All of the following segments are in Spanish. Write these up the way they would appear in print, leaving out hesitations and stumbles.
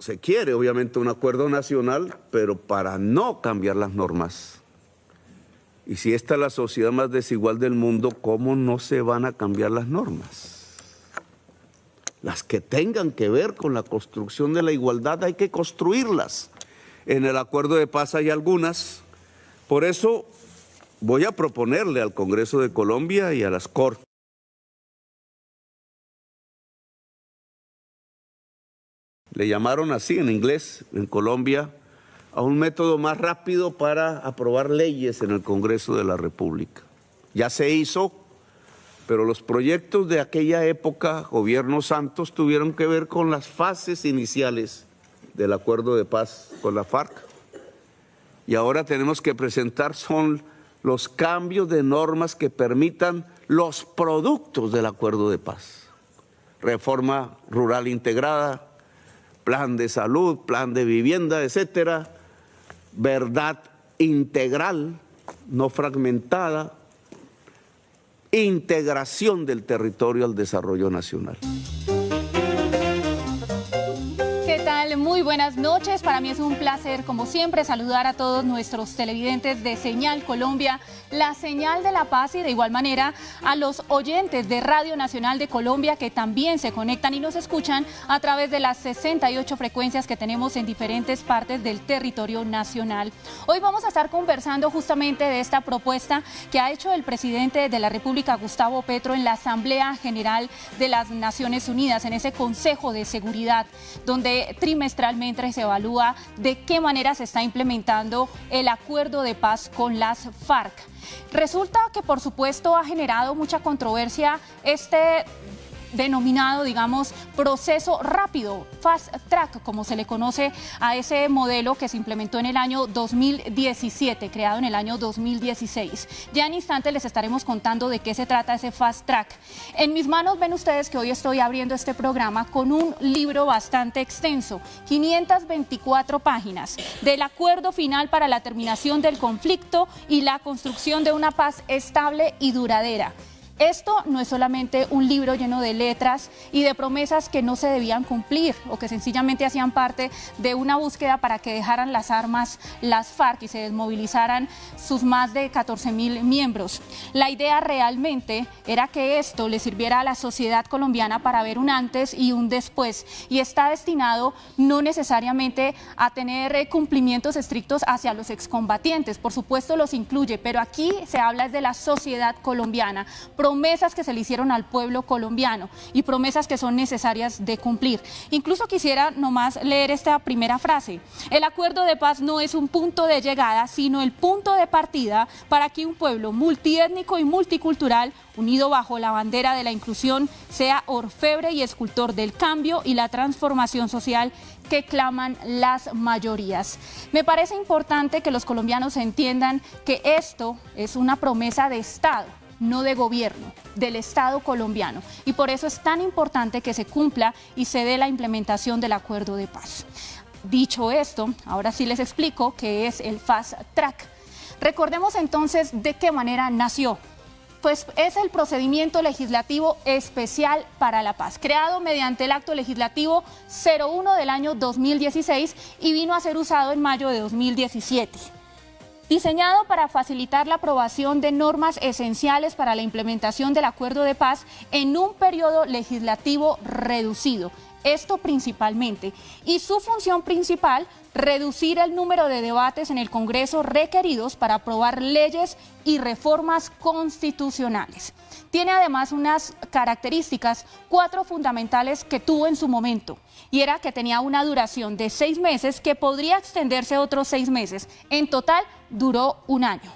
se quiere obviamente un acuerdo nacional, pero para no cambiar las normas. Y si esta es la sociedad más desigual del mundo, ¿cómo no se van a cambiar las normas? Las que tengan que ver con la construcción de la igualdad hay que construirlas. En el acuerdo de paz hay algunas. Por eso voy a proponerle al Congreso de Colombia y a las Cortes le llamaron así en inglés, en Colombia, a un método más rápido para aprobar leyes en el Congreso de la República. Ya se hizo, pero los proyectos de aquella época, gobierno Santos, tuvieron que ver con las fases iniciales del acuerdo de paz con la FARC. Y ahora tenemos que presentar son los cambios de normas que permitan los productos del acuerdo de paz. Reforma rural integrada, plan de salud, plan de vivienda, etcétera, verdad integral, no fragmentada, integración del territorio al desarrollo nacional. Muy buenas noches, para mí es un placer como siempre saludar a todos nuestros televidentes de Señal Colombia, la señal de la paz, y de igual manera a los oyentes de Radio Nacional de Colombia que también se conectan y nos escuchan a través de las 68 frecuencias que tenemos en diferentes partes del territorio nacional. Hoy vamos a estar conversando justamente de esta propuesta que ha hecho el presidente de la República, Gustavo Petro, en la Asamblea General de las Naciones Unidas, en ese Consejo de Seguridad, donde trimestralmente se evalúa de qué manera se está implementando el acuerdo de paz con las FARC. Resulta que, por supuesto, ha generado mucha controversia este denominado, digamos, proceso rápido, fast track, como se le conoce a ese modelo que se implementó en el año 2017, creado en el año 2016. Ya en instantes les estaremos contando de qué se trata ese fast track. En mis manos ven ustedes que hoy estoy abriendo este programa con un libro bastante extenso, 524 páginas, del acuerdo final para la terminación del conflicto y la construcción de una paz estable y duradera. Esto no es solamente un libro lleno de letras y de promesas que no se debían cumplir o que sencillamente hacían parte de una búsqueda para que dejaran las armas las FARC y se desmovilizaran sus más de 14.000 miembros. La idea realmente era que esto le sirviera a la sociedad colombiana para ver un antes y un después, y está destinado no necesariamente a tener cumplimientos estrictos hacia los excombatientes. Por supuesto los incluye, pero aquí se habla de la sociedad colombiana, promesas que se le hicieron al pueblo colombiano y promesas que son necesarias de cumplir. Incluso quisiera nomás leer esta primera frase. El acuerdo de paz no es un punto de llegada, sino el punto de partida para que un pueblo multiétnico y multicultural, unido bajo la bandera de la inclusión, sea orfebre y escultor del cambio y la transformación social que claman las mayorías. Me parece importante que los colombianos entiendan que esto es una promesa de Estado, no de gobierno, del Estado colombiano, y por eso es tan importante que se cumpla y se dé la implementación del acuerdo de paz. Dicho esto, ahora sí les explico qué es el Fast Track. Recordemos entonces de qué manera nació. Pues es el procedimiento legislativo especial para la paz, creado mediante el acto legislativo 01 del año 2016 y vino a ser usado en mayo de 2017. Diseñado para facilitar la aprobación de normas esenciales para la implementación del acuerdo de paz en un periodo legislativo reducido. Esto principalmente. Y su función principal, reducir el número de debates en el Congreso requeridos para aprobar leyes y reformas constitucionales. Tiene además unas características, 4 fundamentales que tuvo en su momento, y era que tenía una duración de 6 meses que podría extenderse otros 6 meses. En total duró 1 año.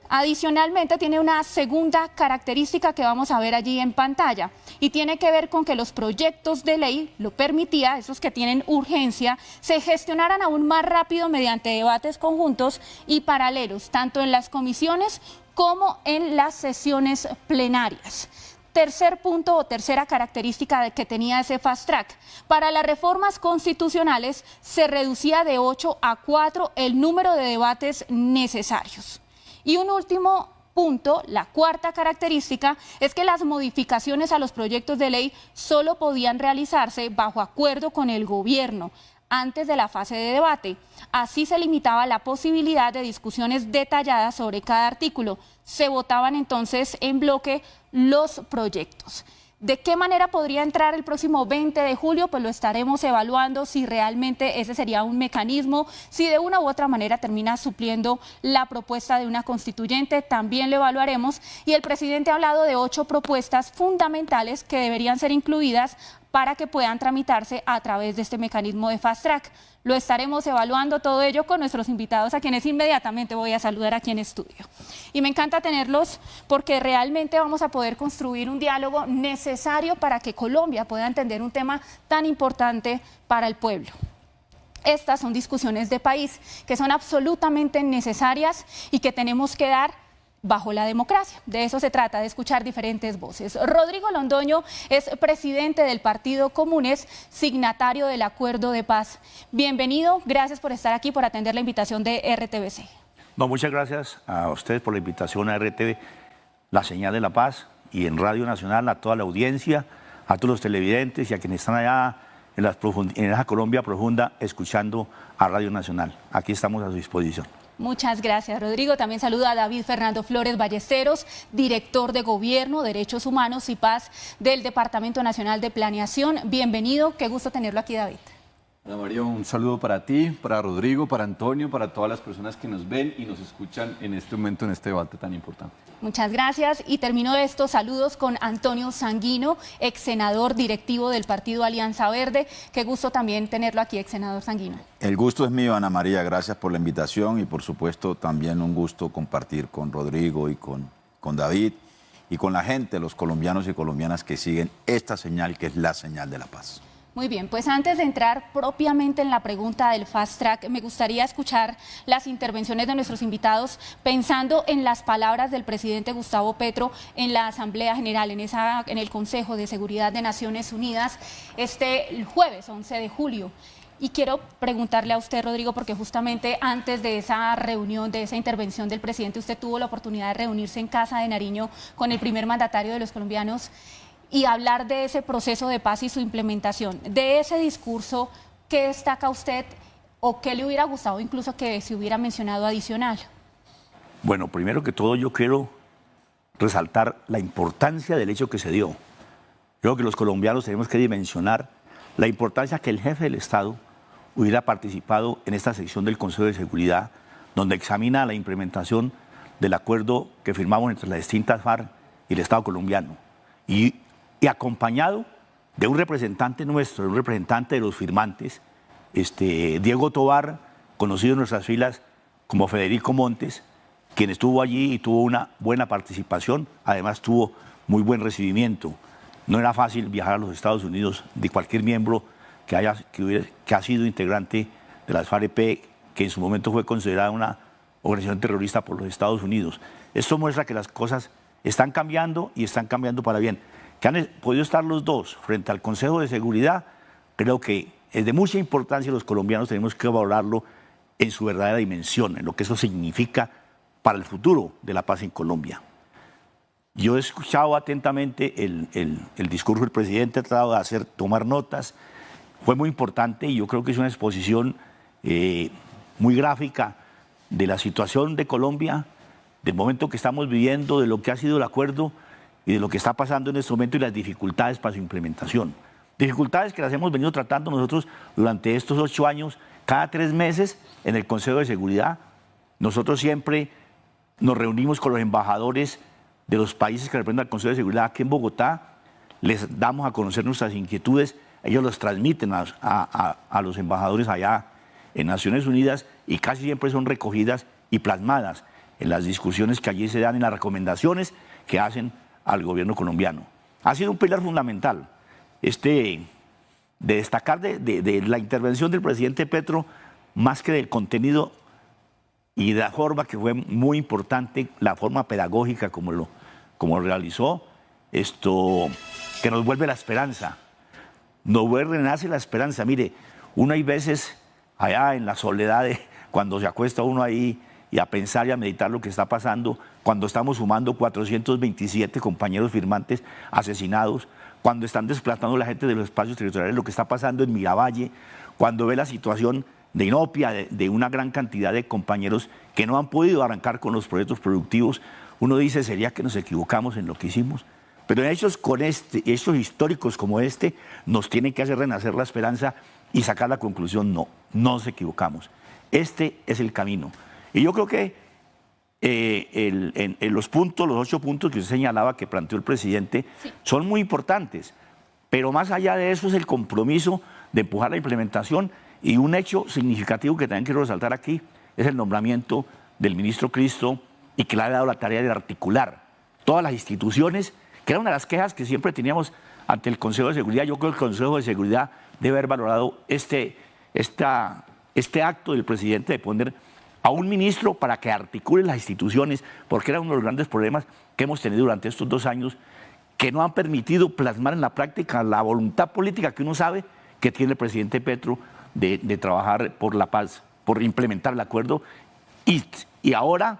Adicionalmente tiene una segunda característica que vamos a ver allí en pantalla y tiene que ver con que los proyectos de ley lo permitía, esos que tienen urgencia, se gestionaran aún más rápido mediante debates conjuntos y paralelos, tanto en las comisiones como en las sesiones plenarias. Tercer punto o tercera característica que tenía ese fast track. Para las reformas constitucionales se reducía de 8 a 4 el número de debates necesarios. Y un último punto, la cuarta característica, es que las modificaciones a los proyectos de ley solo podían realizarse bajo acuerdo con el gobierno. antes de la fase de debate. Así se limitaba la posibilidad de discusiones detalladas sobre cada artículo. Se votaban entonces en bloque los proyectos. ¿De qué manera podría entrar el próximo 20 de julio? Pues lo estaremos evaluando, si realmente ese sería un mecanismo, si de una u otra manera termina supliendo la propuesta de una constituyente, también lo evaluaremos. Y el presidente ha hablado de 8 propuestas fundamentales que deberían ser incluidas para que puedan tramitarse a través de este mecanismo de Fast Track. Lo estaremos evaluando todo ello con nuestros invitados, a quienes inmediatamente voy a saludar aquí en estudio. Y me encanta tenerlos porque realmente vamos a poder construir un diálogo necesario para que Colombia pueda entender un tema tan importante para el pueblo. Estas son discusiones de país que son absolutamente necesarias y que tenemos que dar bajo la democracia. De eso se trata, de escuchar diferentes voces. Rodrigo Londoño es presidente del Partido Comunes, signatario del Acuerdo de Paz. Bienvenido, gracias por estar aquí, por atender la invitación de RTVC. No, muchas gracias a ustedes por la invitación a RTV, la señal de la paz, y en Radio Nacional, a toda la audiencia, a todos los televidentes y a quienes están allá en esa Colombia profunda escuchando a Radio Nacional. Aquí estamos a su disposición. Muchas gracias, Rodrigo. También saluda a David Fernando Flores Ballesteros, director de Gobierno, Derechos Humanos y Paz del Departamento Nacional de Planeación. Bienvenido, qué gusto tenerlo aquí, David. Ana María, un saludo para ti, para Rodrigo, para Antonio, para todas las personas que nos ven y nos escuchan en este momento, en este debate tan importante. Muchas gracias y termino estos saludos con Antonio Sanguino, ex senador directivo del Partido Alianza Verde. Qué gusto también tenerlo aquí, ex senador Sanguino. El gusto es mío, Ana María, gracias por la invitación y por supuesto también un gusto compartir con Rodrigo y con David y con la gente, los colombianos y colombianas que siguen esta señal que es la señal de la paz. Muy bien, pues antes de entrar propiamente en la pregunta del Fast Track, me gustaría escuchar las intervenciones de nuestros invitados pensando en las palabras del presidente Gustavo Petro en la Asamblea General, en el Consejo de Seguridad de Naciones Unidas, el jueves 11 de julio. Y quiero preguntarle a usted, Rodrigo, porque justamente antes de esa reunión, de esa intervención del presidente, usted tuvo la oportunidad de reunirse en Casa de Nariño con el primer mandatario de los colombianos y hablar de ese proceso de paz y su implementación. De ese discurso, ¿qué destaca usted o qué le hubiera gustado incluso que se hubiera mencionado adicional? Bueno, primero que todo yo quiero resaltar la importancia del hecho que se dio. Creo que los colombianos tenemos que dimensionar la importancia que el jefe del Estado hubiera participado en esta sección del Consejo de Seguridad, donde examina la implementación del acuerdo que firmamos entre las distintas FARC y el Estado colombiano. Y acompañado de un representante nuestro, de un representante de los firmantes, Diego Tobar, conocido en nuestras filas como Federico Montes, quien estuvo allí y tuvo una buena participación, además tuvo muy buen recibimiento. No era fácil viajar a los Estados Unidos de cualquier miembro que ha sido integrante de las FARC-EP, que en su momento fue considerada una organización terrorista por los Estados Unidos. Esto muestra que las cosas están cambiando y están cambiando para bien. Que han podido estar los dos frente al Consejo de Seguridad, creo que es de mucha importancia y los colombianos tenemos que valorarlo en su verdadera dimensión, en lo que eso significa para el futuro de la paz en Colombia. Yo he escuchado atentamente el discurso del presidente, he tratado de tomar notas, fue muy importante y yo creo que es una exposición muy gráfica de la situación de Colombia, del momento que estamos viviendo, de lo que ha sido el acuerdo y de lo que está pasando en este momento y las dificultades para su implementación. Dificultades que las hemos venido tratando nosotros durante estos 8 años, cada 3 meses en el Consejo de Seguridad. Nosotros siempre nos reunimos con los embajadores de los países que representan al Consejo de Seguridad aquí en Bogotá, les damos a conocer nuestras inquietudes, ellos las transmiten a los embajadores allá en Naciones Unidas y casi siempre son recogidas y plasmadas en las discusiones que allí se dan, en las recomendaciones que hacen al gobierno colombiano. Ha sido un pilar fundamental de destacar de la intervención del presidente Petro, más que del contenido y de la forma que fue muy importante, la forma pedagógica como lo realizó, que nos vuelve la esperanza, nos vuelve, renace la esperanza. Mire, uno hay veces allá en la soledad, cuando se acuesta uno ahí y a pensar y a meditar lo que está pasando cuando estamos sumando 427 compañeros firmantes asesinados, cuando están desplazando la gente de los espacios territoriales, lo que está pasando en Miravalle, cuando ve la situación de inopia de una gran cantidad de compañeros que no han podido arrancar con los proyectos productivos, uno dice, ¿sería que nos equivocamos en lo que hicimos? Pero hechos hechos históricos como este nos tienen que hacer renacer la esperanza y sacar la conclusión, no nos equivocamos. Este es el camino. Y yo creo que en los 8 puntos que usted señalaba que planteó el presidente, sí, son muy importantes. Pero más allá de eso es el compromiso de empujar la implementación, y un hecho significativo que también quiero resaltar aquí es el nombramiento del ministro Cristo, y que le ha dado la tarea de articular todas las instituciones, que era una de las quejas que siempre teníamos ante el Consejo de Seguridad. Yo creo que el Consejo de Seguridad debe haber valorado este acto del presidente de poner a un ministro para que articule las instituciones, porque era uno de los grandes problemas que hemos tenido durante estos 2 años, que no han permitido plasmar en la práctica la voluntad política que uno sabe que tiene el presidente Petro de trabajar por la paz, por implementar el acuerdo, y ahora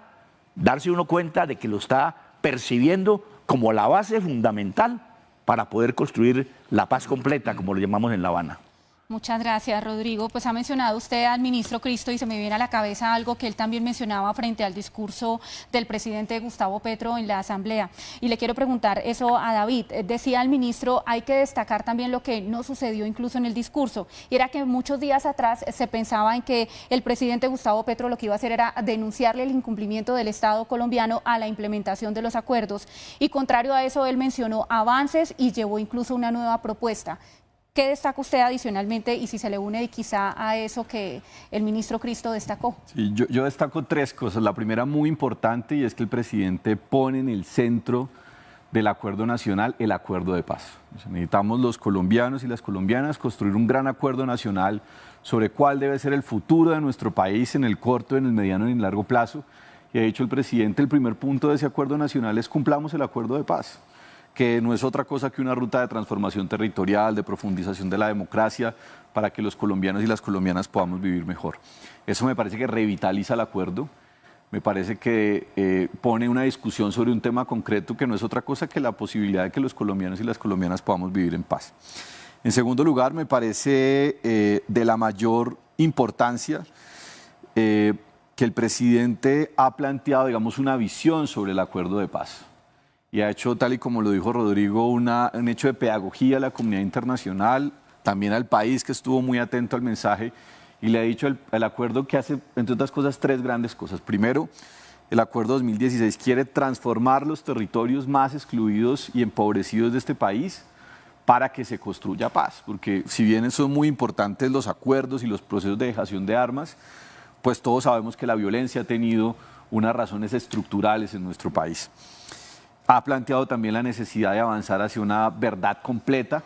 darse uno cuenta de que lo está percibiendo como la base fundamental para poder construir la paz completa, como lo llamamos en La Habana. Muchas gracias, Rodrigo. Pues ha mencionado usted al ministro Cristo y se me viene a la cabeza algo que él también mencionaba frente al discurso del presidente Gustavo Petro en la Asamblea. Y le quiero preguntar eso a David. Decía el ministro, hay que destacar también lo que no sucedió incluso en el discurso. Y era que muchos días atrás se pensaba en que el presidente Gustavo Petro lo que iba a hacer era denunciarle el incumplimiento del Estado colombiano a la implementación de los acuerdos. Y contrario a eso, él mencionó avances y llevó incluso una nueva propuesta. ¿Qué destaca usted adicionalmente y si se le une quizá a eso que el ministro Cristo destacó? Sí, yo destaco 3 cosas. La primera muy importante, y es que el presidente pone en el centro del acuerdo nacional el acuerdo de paz. O sea, necesitamos los colombianos y las colombianas construir un gran acuerdo nacional sobre cuál debe ser el futuro de nuestro país en el corto, en el mediano y en el largo plazo. Y ha dicho el presidente, el primer punto de ese acuerdo nacional es cumplamos el acuerdo de paz, que no es otra cosa que una ruta de transformación territorial, de profundización de la democracia, para que los colombianos y las colombianas podamos vivir mejor. Eso me parece que revitaliza el acuerdo, me parece que pone una discusión sobre un tema concreto que no es otra cosa que la posibilidad de que los colombianos y las colombianas podamos vivir en paz. En segundo lugar, me parece de la mayor importancia que el presidente ha planteado, digamos, una visión sobre el acuerdo de paz. Y ha hecho, tal y como lo dijo Rodrigo, un hecho de pedagogía a la comunidad internacional, también al país que estuvo muy atento al mensaje, y le ha dicho el acuerdo que hace, entre otras cosas, 3 grandes cosas. Primero, el acuerdo 2016 quiere transformar los territorios más excluidos y empobrecidos de este país para que se construya paz, porque si bien son muy importantes los acuerdos y los procesos de dejación de armas, pues todos sabemos que la violencia ha tenido unas razones estructurales en nuestro país. Ha planteado también la necesidad de avanzar hacia una verdad completa.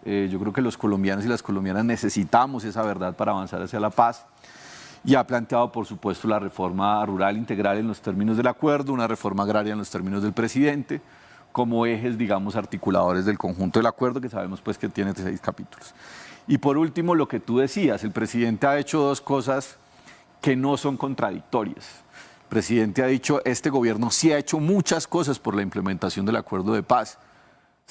Yo creo que los colombianos y las colombianas necesitamos esa verdad para avanzar hacia la paz. Y ha planteado, por supuesto, la reforma rural integral en los términos del acuerdo, una reforma agraria en los términos del presidente, como ejes, digamos, articuladores del conjunto del acuerdo, que sabemos pues que tiene 6 capítulos. Y por último, lo que tú decías, el presidente ha hecho 2 cosas que no son contradictorias. El presidente ha dicho, este gobierno sí ha hecho muchas cosas por la implementación del acuerdo de paz.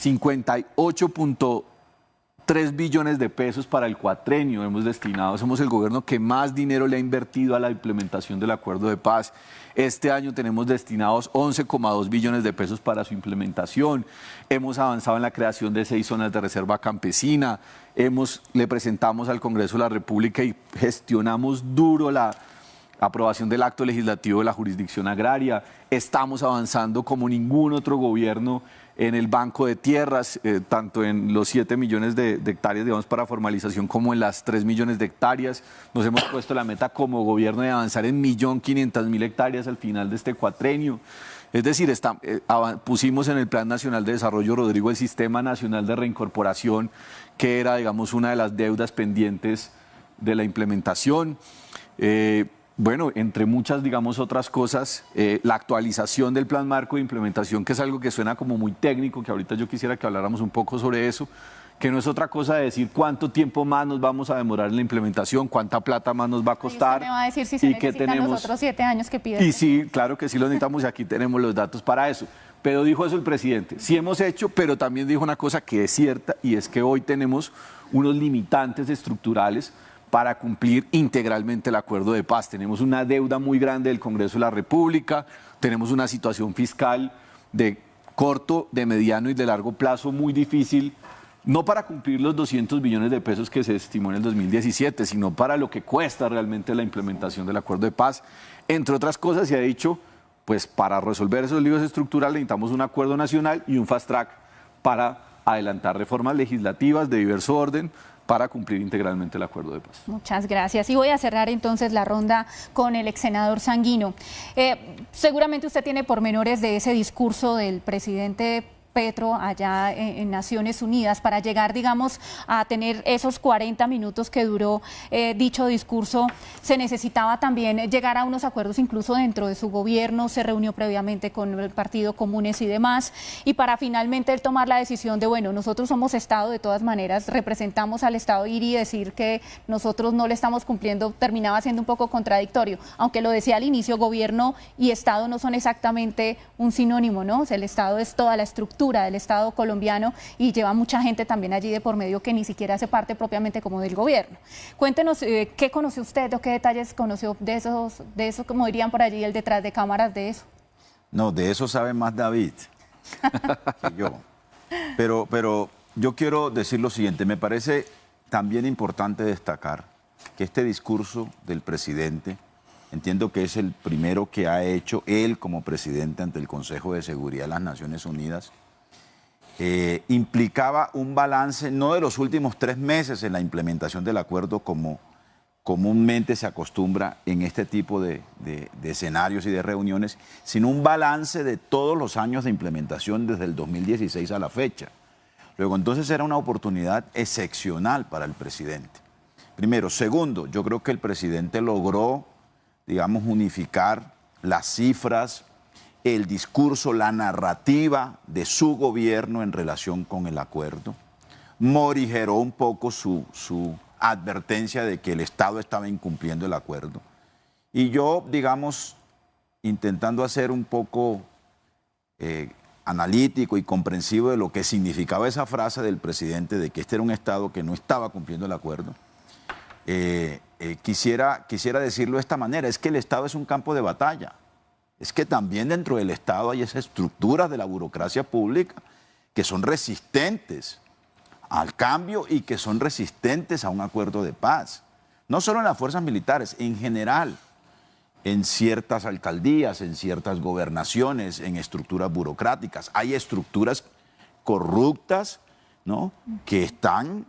58.3 billones de pesos para el cuatrenio hemos destinado. Somos el gobierno que más dinero le ha invertido a la implementación del acuerdo de paz. Este año tenemos destinados 11,2 billones de pesos para su implementación. Hemos avanzado en la creación de 6 zonas de reserva campesina. Le presentamos al Congreso de la República y gestionamos duro la aprobación del acto legislativo de la jurisdicción agraria. Estamos avanzando como ningún otro gobierno en el banco de tierras, tanto en los 7 millones de hectáreas, digamos, para formalización, como en las 3 millones de hectáreas. Nos hemos puesto la meta como gobierno de avanzar en 1.500.000 hectáreas al final de este cuatrenio. Es decir, pusimos en el Plan Nacional de Desarrollo, Rodrigo, el Sistema Nacional de Reincorporación, que era, digamos, una de las deudas pendientes de la implementación. Bueno, entre muchas, digamos, otras cosas, la actualización del Plan Marco de Implementación, que es algo que suena como muy técnico, que ahorita yo quisiera que habláramos un poco sobre eso, que no es otra cosa de decir cuánto tiempo más nos vamos a demorar en la implementación, cuánta plata más nos va a costar. Y usted me va a decir si se necesitan los otros 7 años que piden. Y sí, claro que sí lo necesitamos y aquí tenemos los datos para eso. Pero dijo eso el presidente, sí hemos hecho, pero también dijo una cosa que es cierta y es que hoy tenemos unos limitantes estructurales para cumplir integralmente el acuerdo de paz. Tenemos una deuda muy grande del Congreso de la República, tenemos una situación fiscal de corto, de mediano y de largo plazo muy difícil, no para cumplir los 200 billones de pesos que se estimó en el 2017, sino para lo que cuesta realmente la implementación del acuerdo de paz. Entre otras cosas, se ha dicho, pues para resolver esos líos estructurales necesitamos un acuerdo nacional y un fast track para adelantar reformas legislativas de diverso orden para cumplir integralmente el acuerdo de paz. Muchas gracias. Y voy a cerrar entonces la ronda con el ex senador Sanguino. Seguramente usted tiene pormenores de ese discurso del presidente Petro allá en Naciones Unidas para llegar, digamos, a tener esos 40 minutos que duró dicho discurso. Se necesitaba también llegar a unos acuerdos incluso dentro de su gobierno, se reunió previamente con el Partido Comunes y demás, y para finalmente él tomar la decisión de, bueno, nosotros somos Estado de todas maneras, representamos al Estado, ir y decir que nosotros no le estamos cumpliendo terminaba siendo un poco contradictorio, aunque lo decía al inicio, gobierno y Estado no son exactamente un sinónimo, ¿no? O sea, el Estado es toda la estructura del Estado colombiano y lleva mucha gente también allí de por medio que ni siquiera hace parte propiamente como del gobierno. Cuéntenos qué conoció usted o qué detalles conoció de eso, como dirían por allí, el detrás de cámaras de eso. No, de eso sabe más David que yo. Pero yo quiero decir lo siguiente, me parece también importante destacar que este discurso del presidente, entiendo que es el primero que ha hecho él como presidente ante el Consejo de Seguridad de las Naciones Unidas, implicaba un balance no de los últimos 3 meses en la implementación del acuerdo como comúnmente se acostumbra en este tipo de escenarios y de reuniones, sino un balance de todos los años de implementación desde el 2016 a la fecha. Luego, entonces era una oportunidad excepcional para el presidente. Primero. Segundo, yo creo que el presidente logró, digamos, unificar las cifras, el discurso, la narrativa de su gobierno en relación con el acuerdo. Morigeró un poco su advertencia de que el Estado estaba incumpliendo el acuerdo. Y yo, digamos, intentando hacer un poco analítico y comprensivo de lo que significaba esa frase del presidente de que este era un Estado que no estaba cumpliendo el acuerdo, quisiera decirlo de esta manera, es que el Estado es un campo de batalla. Es que también dentro del Estado hay esas estructuras de la burocracia pública que son resistentes al cambio y que son resistentes a un acuerdo de paz. No solo en las fuerzas militares, en general, en ciertas alcaldías, en ciertas gobernaciones, en estructuras burocráticas. Hay estructuras corruptas, ¿no?, que están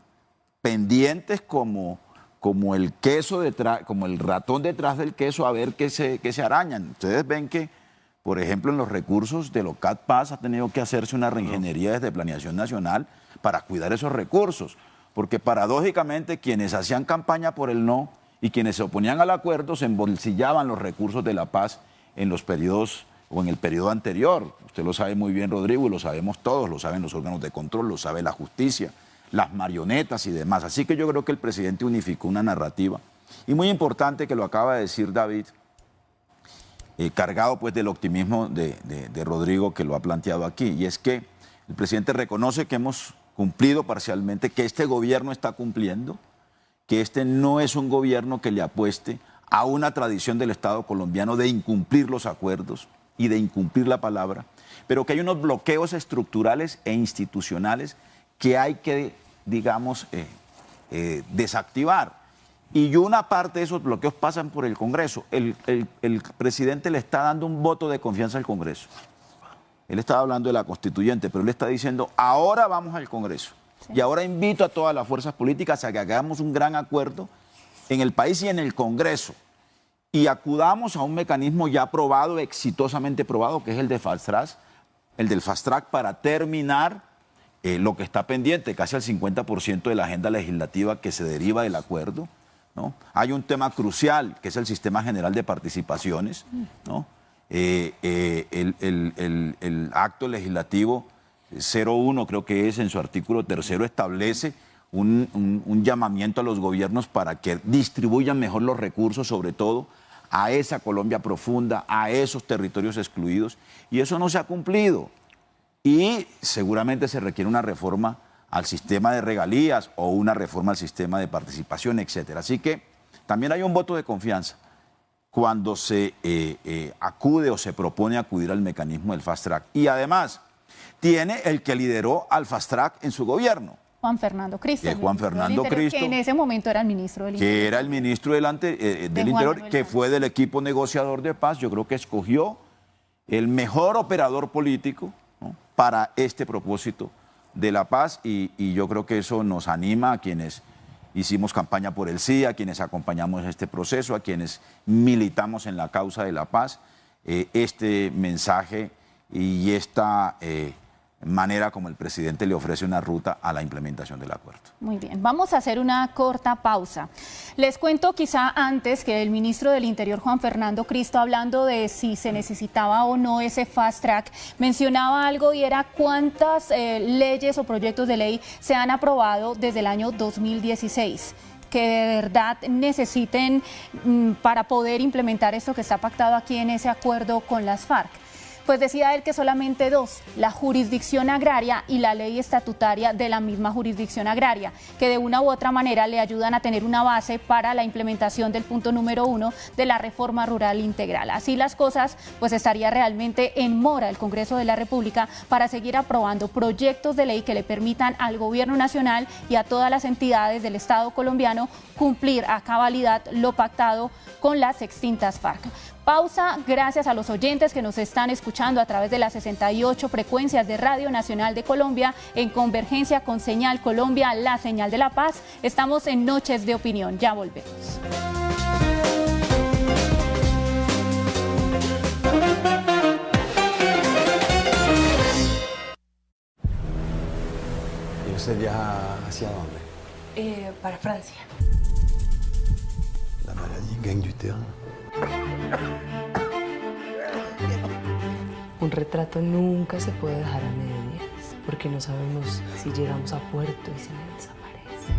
pendientes como el queso detrás, como el ratón detrás del queso, a ver qué se arañan. Ustedes ven que, por ejemplo, en los recursos de Locat Paz ha tenido que hacerse una reingeniería desde Planeación Nacional para cuidar esos recursos, porque paradójicamente quienes hacían campaña por el no y quienes se oponían al acuerdo se embolsillaban los recursos de la paz en los periodos o en el periodo anterior. Usted lo sabe muy bien, Rodrigo, y lo sabemos todos, lo saben los órganos de control, lo sabe la justicia, las marionetas y demás. Así que yo creo que el presidente unificó una narrativa. Y muy importante que lo acaba de decir David, cargado pues del optimismo de Rodrigo que lo ha planteado aquí, y es que el presidente reconoce que hemos cumplido parcialmente, que este gobierno está cumpliendo, que este no es un gobierno que le apueste a una tradición del Estado colombiano de incumplir los acuerdos y de incumplir la palabra, pero que hay unos bloqueos estructurales e institucionales que hay que, digamos, desactivar. Y una parte de esos bloqueos pasan por el Congreso. El presidente le está dando un voto de confianza al Congreso. Él estaba hablando de la constituyente, pero él está diciendo, ahora vamos al Congreso. Sí. Y ahora invito a todas las fuerzas políticas a que hagamos un gran acuerdo en el país y en el Congreso. Y acudamos a un mecanismo ya probado, exitosamente probado, que es el del fast track para terminar lo que está pendiente, casi el 50% de la agenda legislativa que se deriva del acuerdo, ¿no? Hay un tema crucial, que es el sistema general de participaciones, ¿no? El acto legislativo 01, creo que es, en su artículo 3, establece un llamamiento a los gobiernos para que distribuyan mejor los recursos, sobre todo a esa Colombia profunda, a esos territorios excluidos, y eso no se ha cumplido. Y seguramente se requiere una reforma al sistema de regalías o una reforma al sistema de participación, etcétera. Así que también hay un voto de confianza cuando se acude o se propone acudir al mecanismo del Fast Track. Y además tiene el que lideró al Fast Track en su gobierno. Juan Fernando Cristo. Que Juan Fernando Cristo. Que en ese momento era el ministro del Interior. Que era el ministro del Interior, que fue del equipo negociador de paz. Yo creo que escogió el mejor operador político, ¿no?, para este propósito de la paz, y yo creo que eso nos anima a quienes hicimos campaña por el sí, a quienes acompañamos este proceso, a quienes militamos en la causa de la paz, este mensaje y esta manera como el presidente le ofrece una ruta a la implementación del acuerdo. Muy bien, vamos a hacer una corta pausa. Les cuento quizá antes que el ministro del Interior, Juan Fernando Cristo, hablando de si se necesitaba o no ese fast track, mencionaba algo, y era cuántas leyes o proyectos de ley se han aprobado desde el año 2016 que de verdad necesiten para poder implementar esto que está pactado aquí en ese acuerdo con las FARC. Pues decía él que solamente 2, la jurisdicción agraria y la ley estatutaria de la misma jurisdicción agraria, que de una u otra manera le ayudan a tener una base para la implementación del punto número 1 de la reforma rural integral. Así las cosas, pues estaría realmente en mora el Congreso de la República para seguir aprobando proyectos de ley que le permitan al Gobierno Nacional y a todas las entidades del Estado colombiano cumplir a cabalidad lo pactado con las extintas FARC. Pausa, gracias a los oyentes que nos están escuchando a través de las 68 frecuencias de Radio Nacional de Colombia, en convergencia con Señal Colombia, la señal de la paz. Estamos en Noches de Opinión, ya volvemos. ¿Y usted viaja hacia dónde? Para Francia. La maladie gagne du terrain. Un retrato nunca se puede dejar a medias, porque no sabemos si llegamos a puerto y se me desaparece.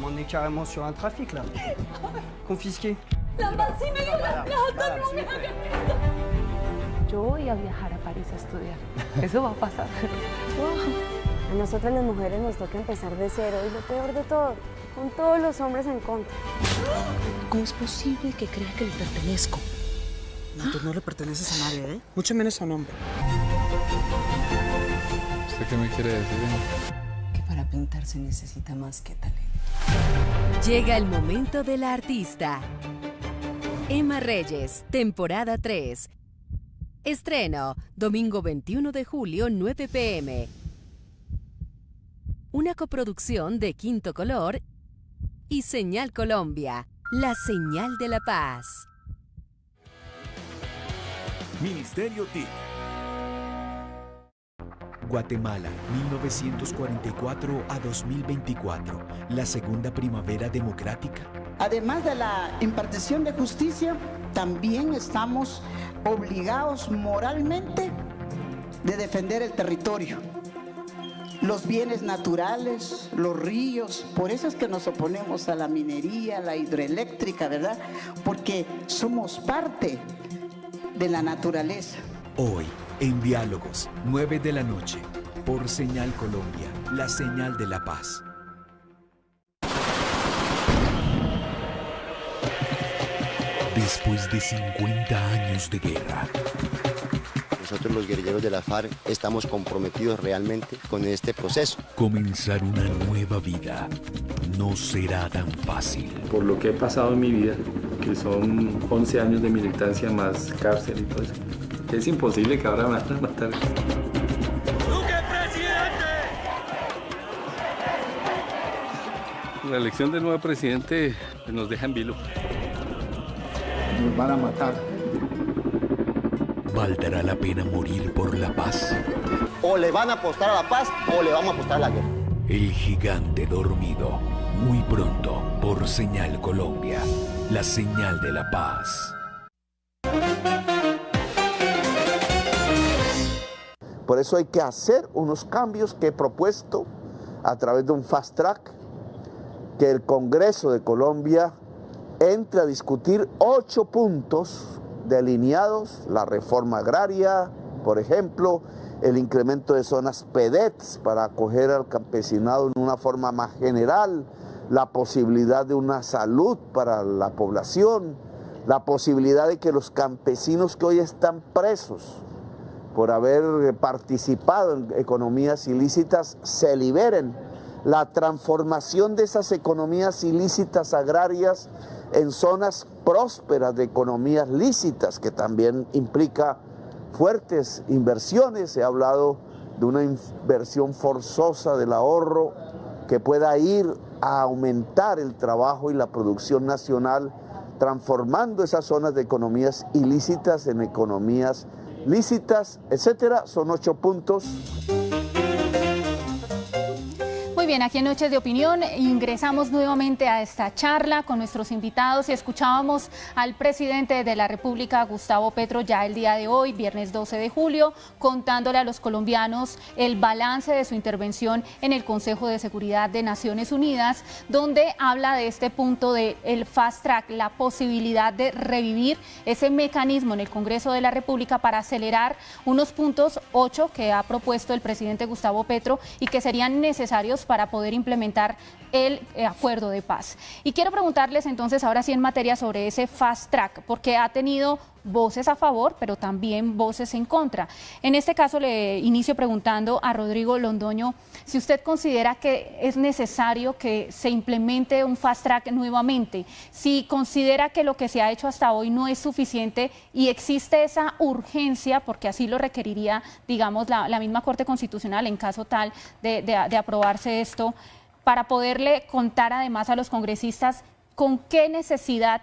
Mon carrément sur un trafic là. Confisqué. Yo voy a viajar a París a estudiar. Eso va a pasar. A nosotras las mujeres nos toca empezar de cero, y lo peor de todo, con todos los hombres en contra. ¿Cómo es posible que crea que le pertenezco? No, tú no le perteneces a nadie, ¿eh? Mucho menos a un hombre. ¿Usted qué me quiere decir? Que para pintar se necesita más que talento. Llega el momento de la artista. Emma Reyes, temporada 3. Estreno, domingo 21 de julio, 9 p.m. Una coproducción de Quinto Color y Señal Colombia, la señal de la paz. Ministerio TIC. Guatemala, 1944 a 2024, la segunda primavera democrática. Además de la impartición de justicia, también estamos obligados moralmente de defender el territorio, los bienes naturales, los ríos. Por eso es que nos oponemos a la minería, a la hidroeléctrica, ¿verdad? Porque somos parte de la naturaleza. Hoy, en Diálogos, 9 de la noche, por Señal Colombia, la señal de la paz. Después de 50 años de guerra, nosotros los guerrilleros de la FARC estamos comprometidos realmente con este proceso. Comenzar una nueva vida no será tan fácil. Por lo que he pasado en mi vida, que son 11 años de militancia más cárcel y todo eso, es imposible que ahora me van a matar. La elección del nuevo presidente nos deja en vilo. Nos van a matar. ¿Valdrá la pena morir por la paz? O le van a apostar a la paz o le vamos a apostar a la guerra. El gigante dormido, muy pronto por Señal Colombia, la señal de la paz. Por eso hay que hacer unos cambios que he propuesto a través de un fast track, que el Congreso de Colombia entre a discutir 8 puntos delineados: la reforma agraria, por ejemplo, el incremento de zonas PEDETs para acoger al campesinado en una forma más general, la posibilidad de una salud para la población, la posibilidad de que los campesinos que hoy están presos por haber participado en economías ilícitas se liberen, la transformación de esas economías ilícitas agrarias en zonas prósperas de economías lícitas, que también implica fuertes inversiones. He hablado de una inversión forzosa del ahorro que pueda ir a aumentar el trabajo y la producción nacional, transformando esas zonas de economías ilícitas en economías lícitas, etcétera. Son 8 puntos. Muy bien, aquí en Noches de Opinión ingresamos nuevamente a esta charla con nuestros invitados y escuchábamos al presidente de la República, Gustavo Petro, ya el día de hoy, viernes 12 de julio, contándole a los colombianos el balance de su intervención en el Consejo de Seguridad de Naciones Unidas, donde habla de este punto del fast track, la posibilidad de revivir ese mecanismo en el Congreso de la República para acelerar unos puntos 8 que ha propuesto el presidente Gustavo Petro y que serían necesarios para poder implementar el acuerdo de paz. Y quiero preguntarles entonces ahora sí en materia sobre ese fast track, porque ha tenido voces a favor, pero también voces en contra. En este caso le inicio preguntando a Rodrigo Londoño si usted considera que es necesario que se implemente un fast track nuevamente, si considera que lo que se ha hecho hasta hoy no es suficiente y existe esa urgencia, porque así lo requeriría, digamos, la misma Corte Constitucional en caso tal de aprobarse esto, para poderle contar además a los congresistas con qué necesidad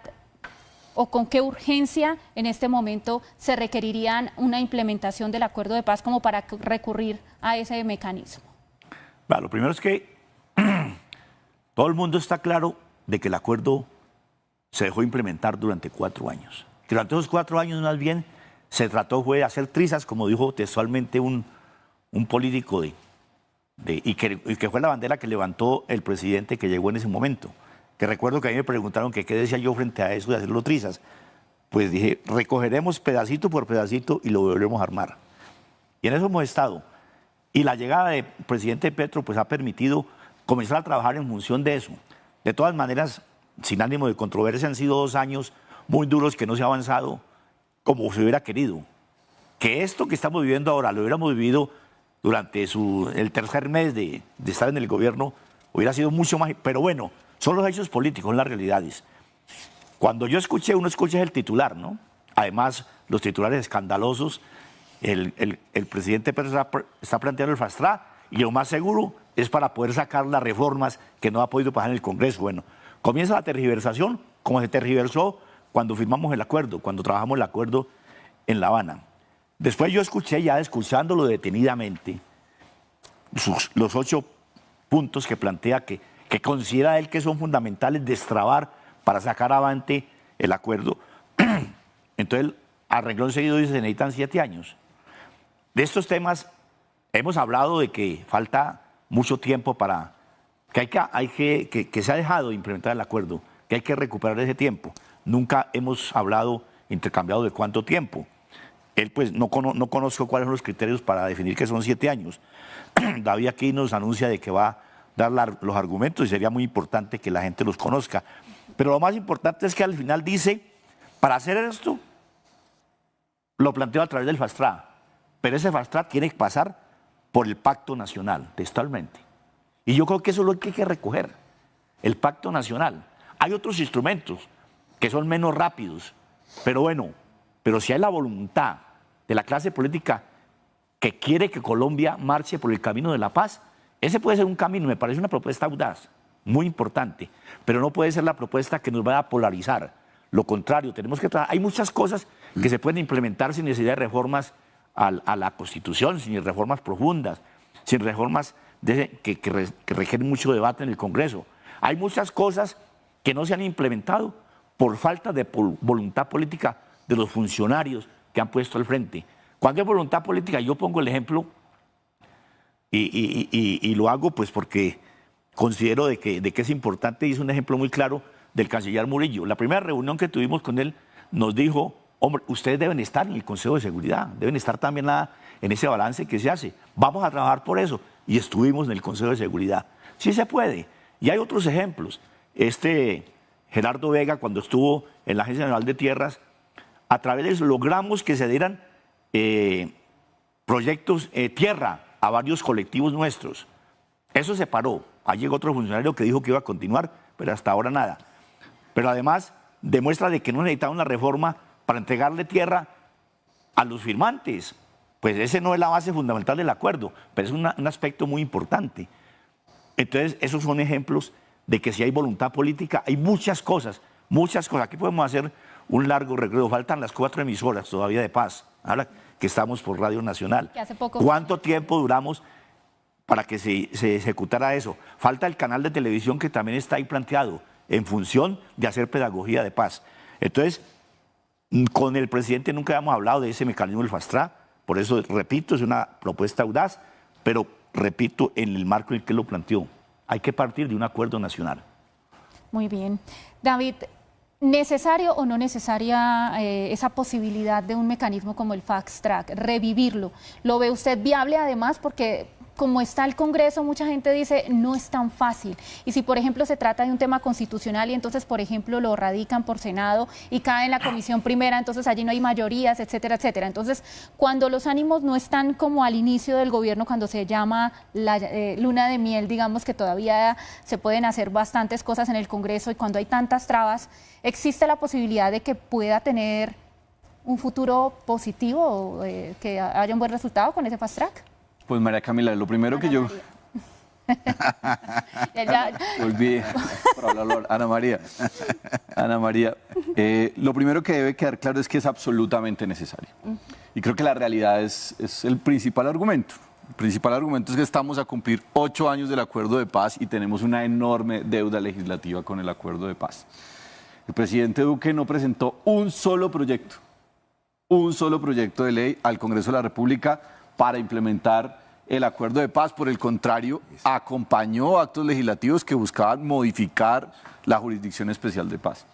o con qué urgencia en este momento se requerirían una implementación del acuerdo de paz como para recurrir a ese mecanismo. Bueno, lo primero es que todo el mundo está claro de que el acuerdo se dejó implementar durante 4 años. Que durante esos 4 años más bien se trató fue de hacer trizas, como dijo textualmente un político y que fue la bandera que levantó el presidente que llegó en ese momento. Que recuerdo que a mí me preguntaron que qué decía yo frente a eso de hacerlo trizas. Pues dije, recogeremos pedacito por pedacito y lo volveremos a armar. Y en eso hemos estado. Y la llegada del presidente Petro pues ha permitido comenzar a trabajar en función de eso. De todas maneras, sin ánimo de controversia, han sido 2 años muy duros que no se ha avanzado como se hubiera querido. Que esto que estamos viviendo ahora lo hubiéramos vivido durante el tercer mes de estar en el gobierno, hubiera sido mucho más. Pero bueno, son los hechos políticos, las realidades. Cuando yo escuché, uno escucha el titular, ¿no? Además, los titulares escandalosos, el presidente Petro está planteando el fast track y lo más seguro es para poder sacar las reformas que no ha podido pasar en el Congreso. Bueno, comienza la tergiversación, como se tergiversó cuando firmamos el acuerdo, cuando trabajamos el acuerdo en La Habana. Después yo escuché, ya escuchándolo detenidamente, los 8 puntos que plantea que considera él que son fundamentales destrabar para sacar avante el acuerdo. Entonces, a renglón seguido dice, se necesitan 7 años. De estos temas hemos hablado de que falta mucho tiempo para que se ha dejado de implementar el acuerdo, que hay que recuperar ese tiempo. Nunca hemos hablado, intercambiado de cuánto tiempo. Él pues no conozco cuáles son los criterios para definir que son 7 años. David aquí nos anuncia de que va a dar los argumentos y sería muy importante que la gente los conozca. Pero lo más importante es que al final dice, para hacer esto, lo planteo a través del fast track, pero ese fast track tiene que pasar por el Pacto Nacional, textualmente. Y yo creo que eso es lo que hay que recoger, el Pacto Nacional. Hay otros instrumentos que son menos rápidos, pero bueno, pero si hay la voluntad de la clase política que quiere que Colombia marche por el camino de la paz, ese puede ser un camino, me parece una propuesta audaz, muy importante, pero no puede ser la propuesta que nos vaya a polarizar. Lo contrario, tenemos que hay muchas cosas que se pueden implementar sin necesidad de reformas a la Constitución, sin reformas profundas, sin reformas que requieren mucho debate en el Congreso. Hay muchas cosas que no se han implementado por falta de voluntad política de los funcionarios que han puesto al frente. Cuando hay voluntad política, yo pongo el ejemplo y lo hago pues porque considero de que es importante, y es un ejemplo muy claro del canciller Murillo. La primera reunión que tuvimos con él nos dijo: hombre, ustedes deben estar en el Consejo de Seguridad, deben estar también en ese balance que se hace. Vamos a trabajar por eso. Y estuvimos en el Consejo de Seguridad. Sí se puede. Y hay otros ejemplos. Gerardo Vega, cuando estuvo en la Agencia Nacional de Tierras, a través de eso logramos que se dieran proyectos tierra a varios colectivos nuestros. Eso se paró. Ahí llegó otro funcionario que dijo que iba a continuar, pero hasta ahora nada. Pero además demuestra de que no necesitaba una reforma para entregarle tierra a los firmantes. Pues ese no es la base fundamental del acuerdo, pero es un aspecto muy importante. Entonces, esos son ejemplos de que si hay voluntad política, hay muchas cosas. Aquí podemos hacer un largo recorrido. Faltan las 4 emisoras todavía de paz, ahora que estamos por Radio Nacional. ¿Cuánto tiempo duramos para que se ejecutara eso? Falta el canal de televisión que también está ahí planteado en función de hacer pedagogía de paz. Entonces, con el presidente nunca habíamos hablado de ese mecanismo del fast track. Por eso, repito, es una propuesta audaz, pero repito, en el marco en el que lo planteó. Hay que partir de un acuerdo nacional. Muy bien. David, ¿necesario o no necesaria esa posibilidad de un mecanismo como el fast track, revivirlo? ¿Lo ve usted viable además? Porque como está el Congreso, mucha gente dice no es tan fácil. Y si, por ejemplo, se trata de un tema constitucional y entonces, por ejemplo, lo radican por Senado y cae en la comisión primera, entonces allí no hay mayorías, etcétera, etcétera. Entonces, cuando los ánimos no están como al inicio del gobierno, cuando se llama la luna de miel, digamos que todavía se pueden hacer bastantes cosas en el Congreso, y cuando hay tantas trabas, ¿existe la posibilidad de que pueda tener un futuro positivo, que haya un buen resultado con ese fast track? Pues María Camila, lo primero que yo... Olvidé por hablarlo. Ana María, lo primero que debe quedar claro es que es absolutamente necesario. Y creo que la realidad es el principal argumento. El principal argumento es que estamos a cumplir 8 años del acuerdo de paz y tenemos una enorme deuda legislativa con el acuerdo de paz. El presidente Duque no presentó un solo proyecto de ley al Congreso de la República para implementar el acuerdo de paz. Por el contrario, acompañó actos legislativos que buscaban modificar la Jurisdicción Especial de Paz.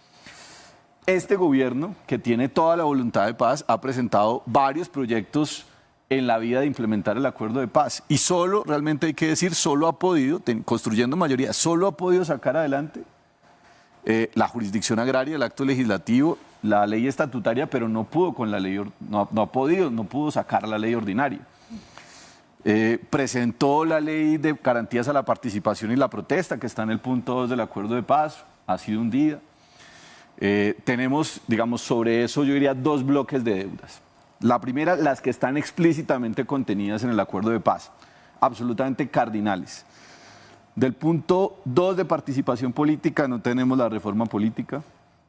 Este gobierno, que tiene toda la voluntad de paz, ha presentado varios proyectos en la vía de implementar el acuerdo de paz. Y solo, realmente hay que decir, solo ha podido, construyendo mayoría, solo ha podido sacar adelante la jurisdicción agraria, el acto legislativo, la ley estatutaria, pero no pudo con la ley, no pudo sacar la ley ordinaria. Presentó la ley de garantías a la participación y la protesta, que está en el punto 2 del acuerdo de paz, ha sido un día. Tenemos, digamos, sobre eso yo diría 2 bloques de deudas. La primera, las que están explícitamente contenidas en el acuerdo de paz, absolutamente cardinales. Del punto 2 de participación política no tenemos la reforma política,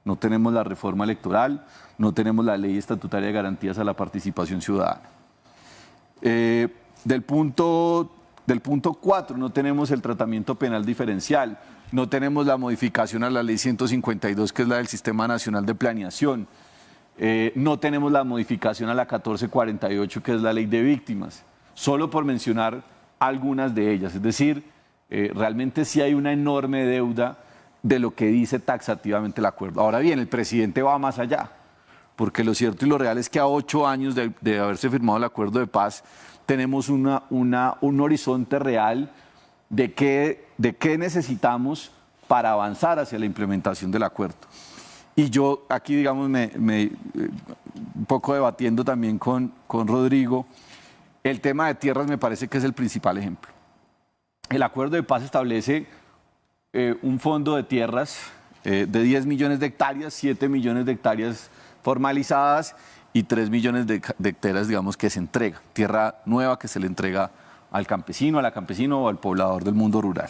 no tenemos la reforma electoral, no tenemos la ley estatutaria de garantías a la participación ciudadana. Del punto 4 no tenemos el tratamiento penal diferencial, no tenemos la modificación a la ley 152, que es la del Sistema Nacional de Planeación, no tenemos la modificación a la 1448, que es la ley de víctimas, solo por mencionar algunas de ellas. Es decir, realmente sí hay una enorme deuda de lo que dice taxativamente el acuerdo. Ahora bien, el presidente va más allá, porque lo cierto y lo real es que a 8 años de haberse firmado el acuerdo de paz, tenemos un horizonte real de qué necesitamos para avanzar hacia la implementación del acuerdo. Y yo aquí, digamos, un poco debatiendo también con Rodrigo, el tema de tierras me parece que es el principal ejemplo. El acuerdo de paz establece un fondo de tierras de 10 millones de hectáreas, 7 millones de hectáreas formalizadas y 3 millones de hectáreas, digamos, que se entrega. Tierra nueva que se le entrega al campesino, a la campesina o al poblador del mundo rural.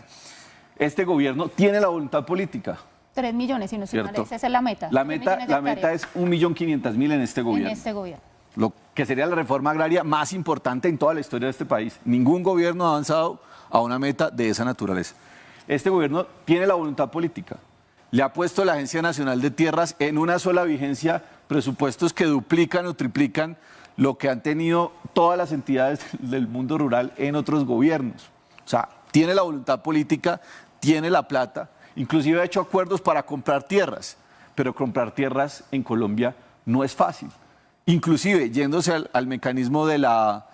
Este gobierno tiene la voluntad política. 3 millones, si no estoy mal, esa es la meta. La meta es 1.500.000 en este gobierno. En este gobierno. Lo que sería la reforma agraria más importante en toda la historia de este país. Ningún gobierno ha avanzado a una meta de esa naturaleza. Este gobierno tiene la voluntad política. Le ha puesto a la Agencia Nacional de Tierras en una sola vigencia presupuestos que duplican o triplican lo que han tenido todas las entidades del mundo rural en otros gobiernos. O sea, tiene la voluntad política, tiene la plata, inclusive ha hecho acuerdos para comprar tierras, pero comprar tierras en Colombia no es fácil. Inclusive yéndose al mecanismo de la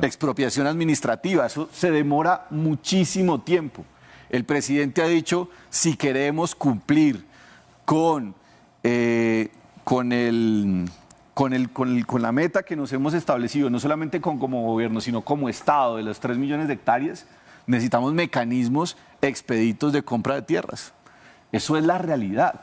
expropiación administrativa, eso se demora muchísimo tiempo. El presidente ha dicho, si queremos cumplir con la meta que nos hemos establecido, no solamente como gobierno, sino como Estado, de los 3 millones de hectáreas, necesitamos mecanismos expeditos de compra de tierras. Eso es la realidad,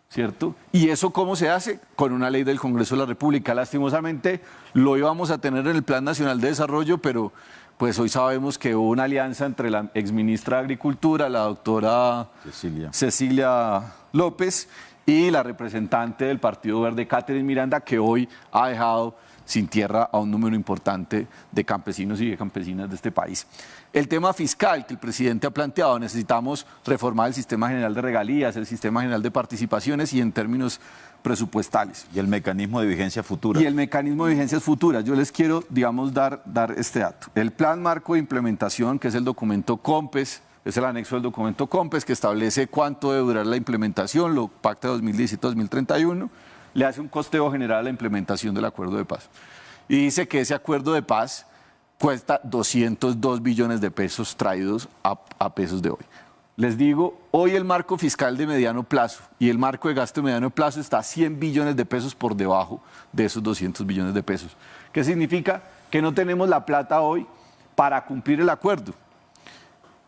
¿cierto? ¿Y eso cómo se hace? Con una ley del Congreso de la República. Lastimosamente lo íbamos a tener en el Plan Nacional de Desarrollo, pero pues hoy sabemos que hubo una alianza entre la exministra de Agricultura, la doctora Cecilia López, y la representante del Partido Verde, Catherine Miranda, que hoy ha dejado sin tierra a un número importante de campesinos y de campesinas de este país. El tema fiscal que el presidente ha planteado, necesitamos reformar el sistema general de regalías, el sistema general de participaciones y en términos presupuestales. Y el mecanismo de vigencia futura. Y el mecanismo de vigencias futuras. Yo les quiero, digamos, dar este dato. El Plan Marco de Implementación, que es el documento COMPES, es el anexo del documento COMPES, que establece cuánto debe durar la implementación, lo pacta 2017-2031, le hace un costeo general a la implementación del acuerdo de paz. Y dice que ese acuerdo de paz cuesta 202 billones de pesos traídos a pesos de hoy. Les digo, hoy el marco fiscal de mediano plazo y el marco de gasto de mediano plazo está 100 billones de pesos por debajo de esos 200 billones de pesos. ¿Qué significa? Que no tenemos la plata hoy para cumplir el acuerdo.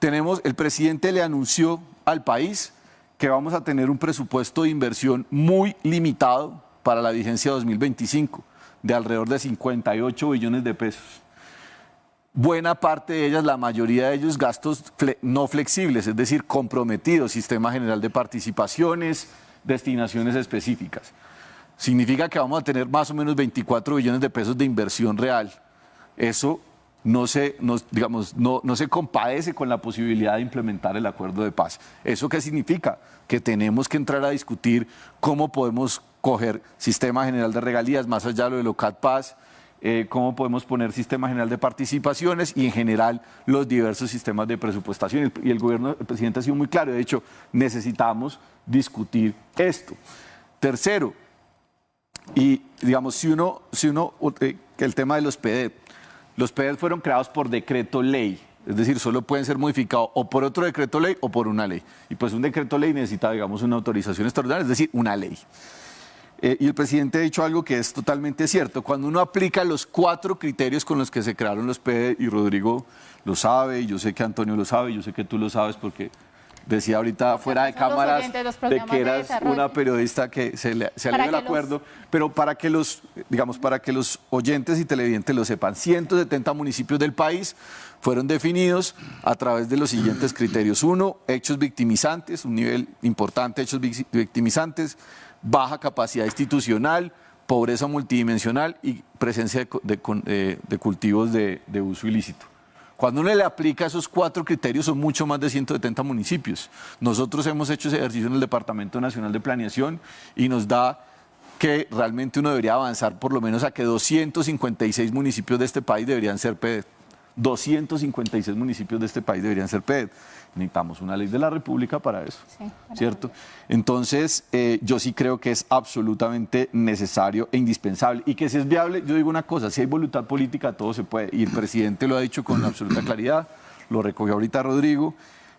El presidente le anunció al país que vamos a tener un presupuesto de inversión muy limitado para la vigencia 2025, de alrededor de 58 billones de pesos. Buena parte de ellas, la mayoría de ellos, gastos no flexibles, es decir, comprometidos, sistema general de participaciones, destinaciones específicas. Significa que vamos a tener más o menos 24 billones de pesos de inversión real. Eso no se compadece con la posibilidad de implementar el acuerdo de paz. ¿Eso qué significa? Que tenemos que entrar a discutir cómo podemos coger sistema general de regalías, más allá de lo de LOCAT Paz, cómo podemos poner sistema general de participaciones y en general los diversos sistemas de presupuestación. Y el presidente ha sido muy claro, de hecho, necesitamos discutir esto. Tercero, y digamos, el tema de los PEDET. Los PEDET fueron creados por decreto ley, es decir, solo pueden ser modificados o por otro decreto ley o por una ley. Y pues un decreto ley necesita, digamos, una autorización extraordinaria, es decir, una ley. Y el presidente ha dicho algo que es totalmente cierto. Cuando uno aplica los 4 criterios con los que se crearon los PEDET, y Rodrigo lo sabe, y yo sé que Antonio lo sabe, y yo sé que tú lo sabes porque decía ahorita fuera de cámaras de que eras una periodista que se le dio el acuerdo, pero para que los oyentes y televidentes lo sepan, 170 municipios del país fueron definidos a través de los siguientes criterios. 1, hechos victimizantes, un nivel importante de hechos victimizantes, baja capacidad institucional, pobreza multidimensional y presencia de cultivos de uso ilícito. Cuando uno le aplica esos 4 criterios, son mucho más de 170 municipios. Nosotros hemos hecho ese ejercicio en el Departamento Nacional de Planeación y nos da que realmente uno debería avanzar por lo menos a que 256 municipios de este país deberían ser PEDET. 256 municipios de este país deberían ser PEDET. Necesitamos una ley de la República para eso, ¿cierto? Entonces, yo sí creo que es absolutamente necesario e indispensable. Y que si es viable, yo digo una cosa, si hay voluntad política, todo se puede. Y el presidente lo ha dicho con absoluta claridad, lo recogió ahorita Rodrigo,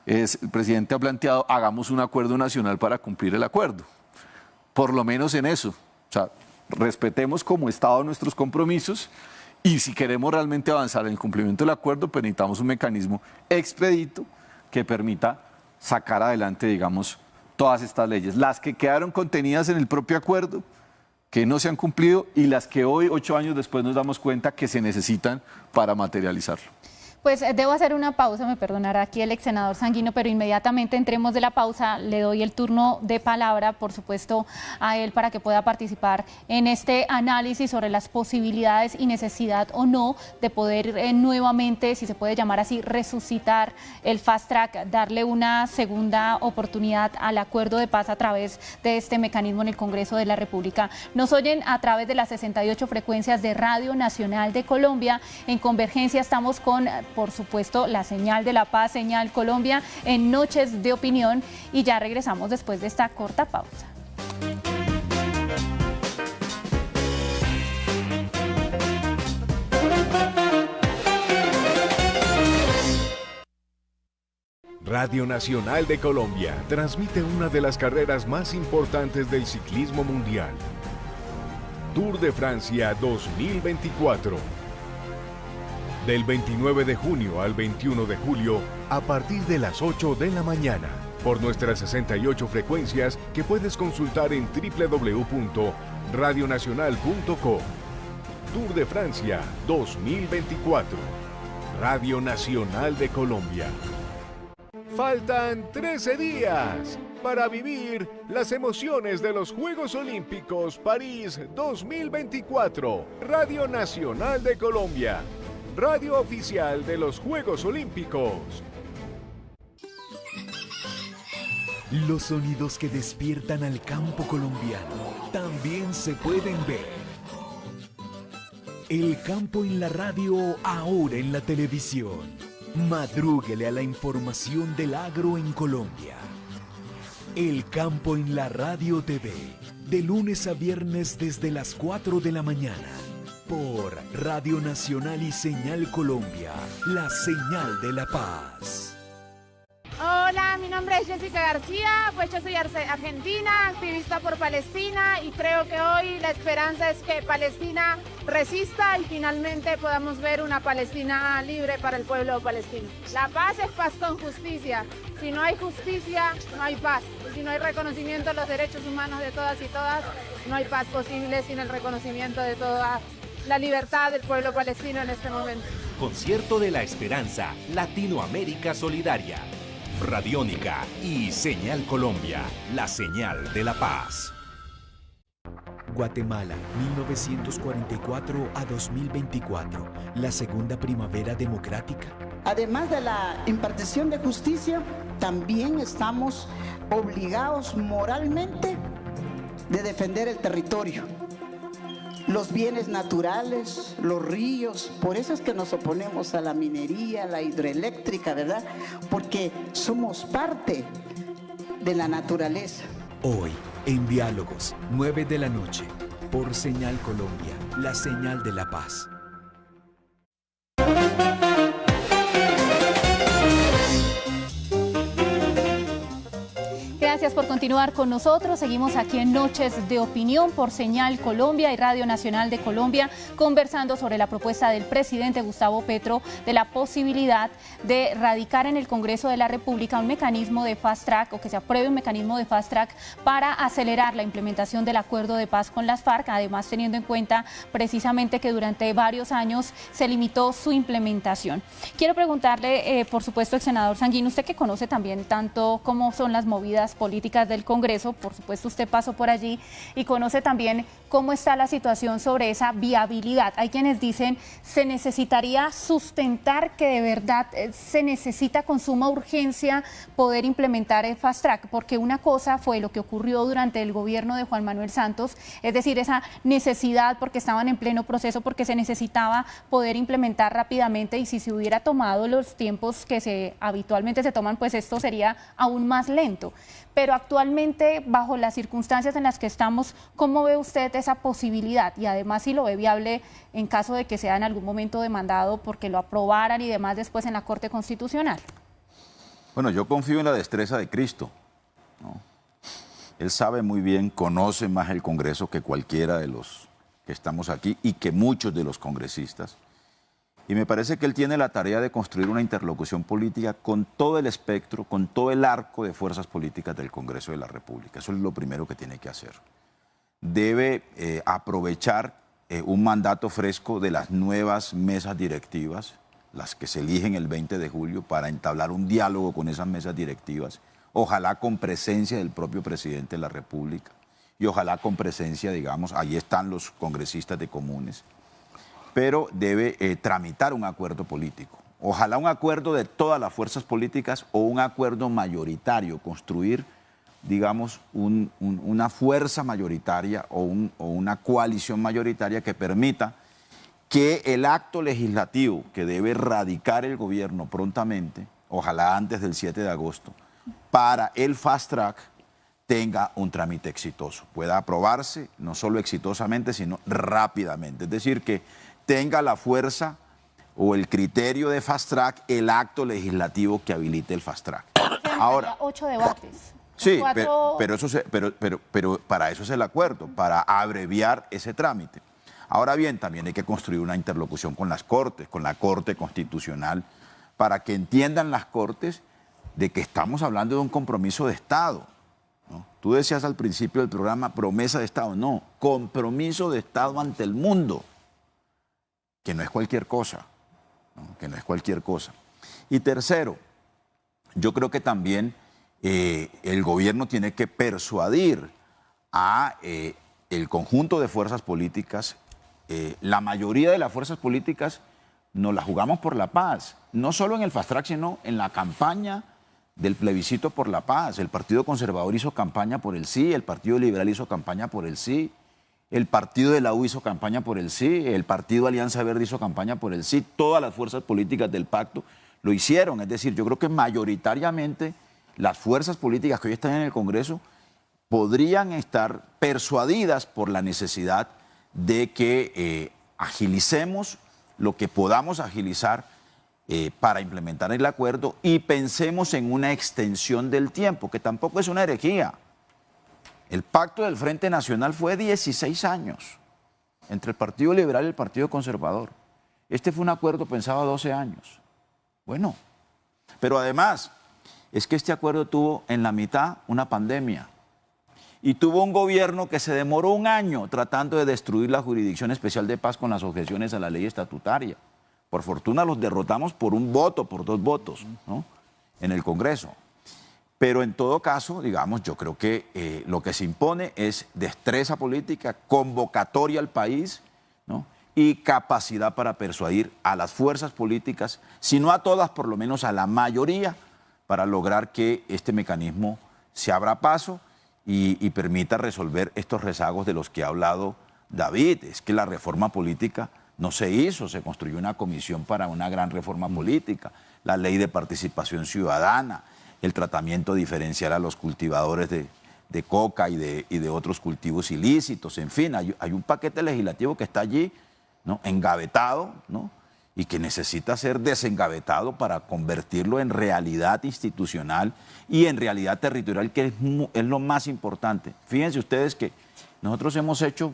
el presidente ha planteado, hagamos un acuerdo nacional para cumplir el acuerdo. Por lo menos en eso. O sea, respetemos como Estado nuestros compromisos y si queremos realmente avanzar en el cumplimiento del acuerdo, pues necesitamos un mecanismo expedito que permita sacar adelante, digamos, todas estas leyes. Las que quedaron contenidas en el propio acuerdo, que no se han cumplido, y las que hoy, 8 años después, nos damos cuenta que se necesitan para materializarlo. Pues debo hacer una pausa, me perdonará aquí el ex senador Sanguino, pero inmediatamente entremos de la pausa, le doy el turno de palabra, por supuesto, a él para que pueda participar en este análisis sobre las posibilidades y necesidad o no de poder nuevamente, si se puede llamar así, resucitar el fast track, darle una segunda oportunidad al acuerdo de paz a través de este mecanismo en el Congreso de la República. Nos oyen a través de las 68 frecuencias de Radio Nacional de Colombia. En Convergencia estamos con, por supuesto, la señal de la paz, Señal Colombia, en Noches de Opinión, y ya regresamos después de esta corta pausa. Radio Nacional de Colombia transmite una de las carreras más importantes del ciclismo mundial. Tour de Francia 2024. Del 29 de junio al 21 de julio, a partir de las 8 de la mañana, por nuestras 68 frecuencias que puedes consultar en www.radionacional.co. Tour de Francia 2024. Radio Nacional de Colombia. Faltan 13 días para vivir las emociones de los Juegos Olímpicos París 2024. Radio Nacional de Colombia, radio oficial de los Juegos Olímpicos. Los sonidos que despiertan al campo colombiano también se pueden ver. El campo en la radio, ahora en la televisión. Madrúguele a la información del agro en Colombia. El campo en la radio TV, de lunes a viernes desde las 4 de la mañana, por Radio Nacional y Señal Colombia, la señal de la paz. Hola, mi nombre es Jessica García, pues yo soy argentina, activista por Palestina, y creo que hoy la esperanza es que Palestina resista y finalmente podamos ver una Palestina libre para el pueblo palestino. La paz es paz con justicia. Si no hay justicia, no hay paz. Si no hay reconocimiento de los derechos humanos de todas y todas, no hay paz posible sin el reconocimiento de toda la libertad del pueblo palestino en este momento. Concierto de la Esperanza, Latinoamérica Solidaria. Radiónica y Señal Colombia, la señal de la paz. Guatemala, 1944 a 2024, la segunda primavera democrática. Además de la impartición de justicia, también estamos obligados moralmente de defender el territorio, los bienes naturales, los ríos. Por eso es que nos oponemos a la minería, a la hidroeléctrica, ¿verdad? Porque somos parte de la naturaleza. Hoy, en Diálogos, 9 de la noche, por Señal Colombia, la señal de la paz. Gracias por continuar con nosotros. Seguimos aquí en Noches de Opinión por Señal Colombia y Radio Nacional de Colombia, conversando sobre la propuesta del presidente Gustavo Petro de la posibilidad de radicar en el Congreso de la República un mecanismo de fast track, o que se apruebe un mecanismo de fast track para acelerar la implementación del acuerdo de paz con las FARC, además teniendo en cuenta precisamente que durante varios años se limitó su implementación. Quiero preguntarle, por supuesto, al senador Sanguino, usted que conoce también tanto cómo son las movidas políticas del Congreso, por supuesto usted pasó por allí y conoce también cómo está la situación sobre esa viabilidad. Hay quienes dicen se necesitaría sustentar que de verdad se necesita con suma urgencia poder implementar el fast track, porque una cosa fue lo que ocurrió durante el gobierno de Juan Manuel Santos, es decir, esa necesidad porque estaban en pleno proceso, porque se necesitaba poder implementar rápidamente, y si se hubiera tomado los tiempos que habitualmente se toman, pues esto sería aún más lento. Pero actualmente, bajo las circunstancias en las que estamos, ¿cómo ve usted esa posibilidad? Y además, si lo ve viable en caso de que sea en algún momento demandado porque lo aprobaran y demás después en la Corte Constitucional. Bueno, yo confío en la destreza de Cristo, ¿no? Él sabe muy bien, conoce más el Congreso que cualquiera de los que estamos aquí y que muchos de los congresistas. Y me parece que él tiene la tarea de construir una interlocución política con todo el espectro, con todo el arco de fuerzas políticas del Congreso de la República. Eso es lo primero que tiene que hacer. Debe aprovechar un mandato fresco de las nuevas mesas directivas las que se eligen el 20 de julio, para entablar un diálogo con esas mesas directivas, ojalá con presencia del propio presidente de la República y ojalá con presencia, digamos, ahí están los congresistas de comunes, pero debe tramitar un acuerdo político. Ojalá un acuerdo de todas las fuerzas políticas o un acuerdo mayoritario, construir, digamos, una fuerza mayoritaria o una coalición mayoritaria que permita que el acto legislativo que debe radicar el gobierno prontamente, ojalá antes del 7 de agosto, para el fast track tenga un trámite exitoso, pueda aprobarse no solo exitosamente, sino rápidamente. Es decir, que tenga la fuerza o el criterio de fast track el acto legislativo que habilite el fast track. Ahora, 8 debates. Sí, pero para eso es el acuerdo, para abreviar ese trámite. Ahora bien, también hay que construir una interlocución con las Cortes, con la Corte Constitucional, para que entiendan las Cortes de que estamos hablando de un compromiso de Estado, ¿no? Tú decías al principio del programa promesa de Estado, no, compromiso de Estado ante el mundo, que no es cualquier cosa, ¿no? Que no es cualquier cosa. Y tercero, yo creo que también el gobierno tiene que persuadir a el conjunto de fuerzas políticas. La mayoría de las fuerzas políticas nos la jugamos por la paz, no solo en el fast track, sino en la campaña del plebiscito por la paz. El Partido Conservador hizo campaña por el sí, el Partido Liberal hizo campaña por el sí, el Partido de la U hizo campaña por el sí, el Partido Alianza Verde hizo campaña por el sí, todas las fuerzas políticas del pacto lo hicieron. Es decir, yo creo que mayoritariamente las fuerzas políticas que hoy están en el Congreso podrían estar persuadidas por la necesidad de que agilicemos lo que podamos agilizar para implementar el acuerdo y pensemos en una extensión del tiempo, que tampoco es una herejía. El pacto del Frente Nacional fue 16 años entre el Partido Liberal y el Partido Conservador. Este fue un acuerdo pensado a 12 años. Bueno, pero además es que este acuerdo tuvo en la mitad una pandemia. Y tuvo un gobierno que se demoró un año tratando de destruir la Jurisdicción Especial de Paz con las objeciones a la ley estatutaria. Por fortuna los derrotamos por un voto, por 2 votos, ¿no? En el Congreso. Pero en todo caso, digamos, yo creo que lo que se impone es destreza política, convocatoria al país, ¿no? Y capacidad para persuadir a las fuerzas políticas, si no a todas, por lo menos a la mayoría, para lograr que este mecanismo se abra paso y permita resolver estos rezagos de los que ha hablado David. Es que la reforma política no se hizo, se construyó una comisión para una gran reforma política, la ley de participación ciudadana, el tratamiento diferencial a los cultivadores de coca y de otros cultivos ilícitos, en fin, hay un paquete legislativo que está allí, ¿no? Engavetado, ¿no? Y que necesita ser desengavetado para convertirlo en realidad institucional y en realidad territorial, que es lo más importante. Fíjense ustedes que nosotros hemos hecho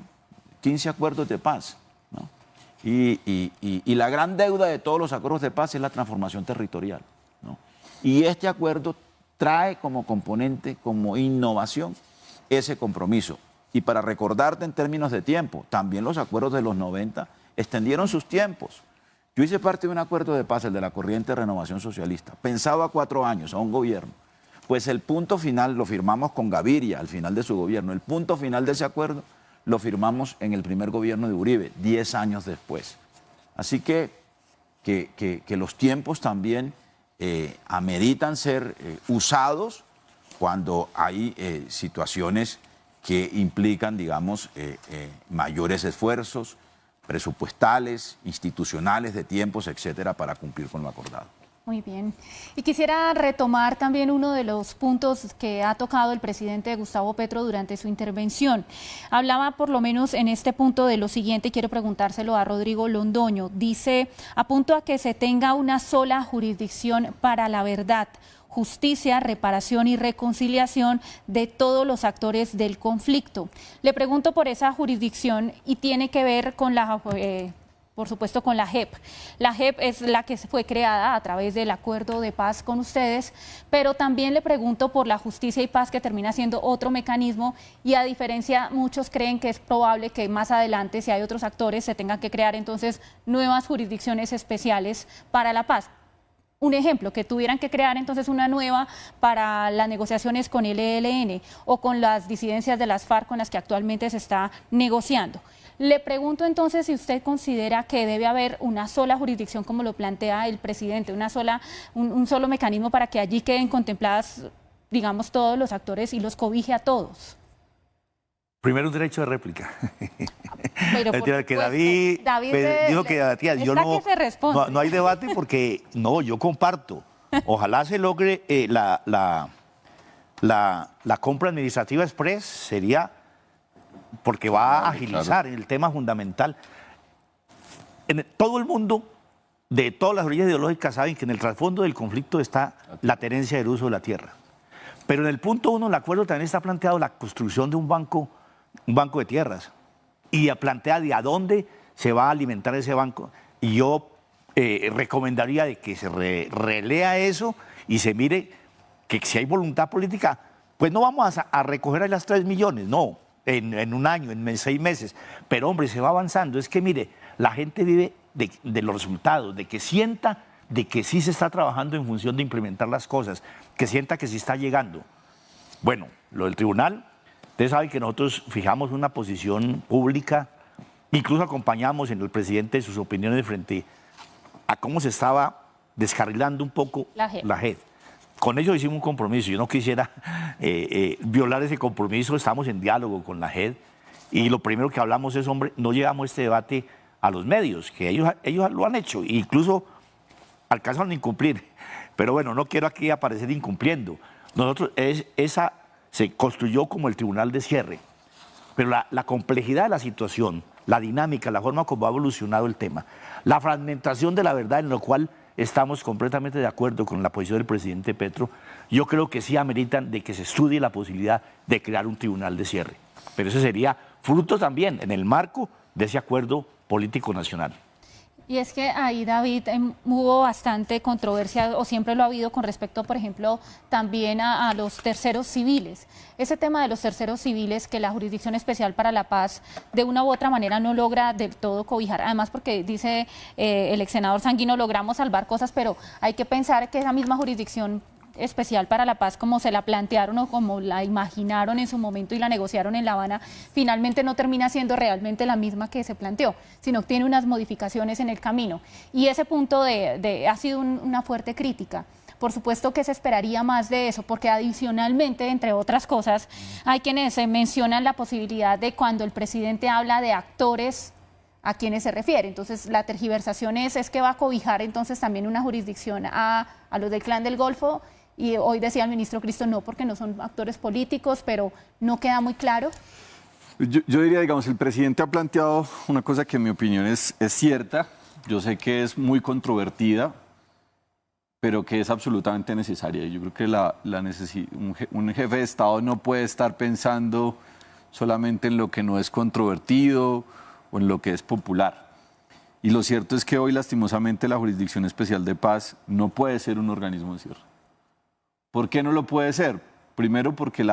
15 acuerdos de paz, ¿no? Y la gran deuda de todos los acuerdos de paz es la transformación territorial, ¿no? Y este acuerdo trae como componente, como innovación, ese compromiso. Y para recordarte en términos de tiempo, también los acuerdos de los 90 extendieron sus tiempos. Yo hice parte de un acuerdo de paz, el de la corriente de renovación socialista, pensado a 4 años, a un gobierno. Pues el punto final lo firmamos con Gaviria al final de su gobierno. El punto final de ese acuerdo lo firmamos en el primer gobierno de Uribe, 10 años después. Así que los tiempos también ameritan ser usados cuando hay situaciones que implican, digamos, mayores esfuerzos presupuestales, institucionales, de tiempos, etcétera, para cumplir con lo acordado. Muy bien. Y quisiera retomar también uno de los puntos que ha tocado el presidente Gustavo Petro durante su intervención. Hablaba por lo menos en este punto de lo siguiente, y quiero preguntárselo a Rodrigo Londoño. Dice, apunto a que se tenga una sola jurisdicción para la verdad, justicia, reparación y reconciliación de todos los actores del conflicto. Le pregunto por esa jurisdicción y tiene que ver con la por supuesto con la JEP. La JEP es la que fue creada a través del acuerdo de paz con ustedes, pero también le pregunto por la justicia y paz, que termina siendo otro mecanismo, y a diferencia, muchos creen que es probable que más adelante, si hay otros actores, se tengan que crear entonces nuevas jurisdicciones especiales para la paz. Un ejemplo, que tuvieran que crear entonces una nueva para las negociaciones con el ELN o con las disidencias de las FARC con las que actualmente se está negociando. Le pregunto entonces si usted considera que debe haber una sola jurisdicción, como lo plantea el presidente, un solo mecanismo para que allí queden contempladas, digamos, todos los actores y los cobije a todos. Primero un derecho de réplica. Pero que David dijo que yo no hay debate porque no, yo comparto. Ojalá se logre la compra administrativa express, sería porque va a agilizar el tema fundamental. Todo el mundo, de todas las orillas ideológicas, saben que en el trasfondo del conflicto está la tenencia del uso de la tierra. Pero en el punto 1 del acuerdo también está planteado la construcción de un banco de tierras, y plantea de a dónde se va a alimentar ese banco. Y yo recomendaría de que se relea eso y se mire que si hay voluntad política, pues no vamos a recoger ahí las 3 millones, no, en un año, en 6 meses, pero hombre, se va avanzando. Es que mire, la gente vive de los resultados, de que sienta de que sí se está trabajando en función de implementar las cosas, que sienta que sí está llegando. Bueno, lo del tribunal, ustedes saben que nosotros fijamos una posición pública, incluso acompañamos en el presidente sus opiniones frente a cómo se estaba descarrilando un poco la JEP. Con ello hicimos un compromiso. Yo no quisiera violar ese compromiso. Estamos en diálogo con la JEP y lo primero que hablamos es, hombre, no llevamos este debate a los medios, que ellos lo han hecho, e incluso alcanzaron a incumplir. Pero bueno, no quiero aquí aparecer incumpliendo. Nosotros, esa se construyó como el tribunal de cierre, pero la complejidad de la situación, la dinámica, la forma como ha evolucionado el tema, la fragmentación de la verdad, en lo cual estamos completamente de acuerdo con la posición del presidente Petro, yo creo que sí ameritan de que se estudie la posibilidad de crear un tribunal de cierre. Pero eso sería fruto también en el marco de ese acuerdo político nacional. Y es que ahí, David, hubo bastante controversia, o siempre lo ha habido, con respecto, por ejemplo, también a los terceros civiles. Ese tema de los terceros civiles, que la Jurisdicción Especial para la Paz de una u otra manera no logra del todo cobijar. Además, porque dice el ex senador Sanguino, logramos salvar cosas, pero hay que pensar que esa misma Jurisdicción Especial para la Paz, como se la plantearon o como la imaginaron en su momento y la negociaron en La Habana, finalmente no termina siendo realmente la misma que se planteó, sino que tiene unas modificaciones en el camino. Y ese punto ha sido una fuerte crítica. Por supuesto que se esperaría más de eso, porque adicionalmente, entre otras cosas, hay quienes mencionan la posibilidad de, cuando el presidente habla de actores, a quienes se refiere. Entonces, la tergiversación es que va a cobijar entonces también una jurisdicción a los del Clan del Golfo. Y hoy decía el ministro Cristo, no, porque no son actores políticos, pero no queda muy claro. Yo diría, digamos, el presidente ha planteado una cosa que en mi opinión es cierta. Yo sé que es muy controvertida, pero que es absolutamente necesaria. Yo creo que un jefe de Estado no puede estar pensando solamente en lo que no es controvertido o en lo que es popular. Y lo cierto es que hoy, lastimosamente, la Jurisdicción Especial de Paz no puede ser un organismo de cierre. ¿Por qué no lo puede ser? Primero porque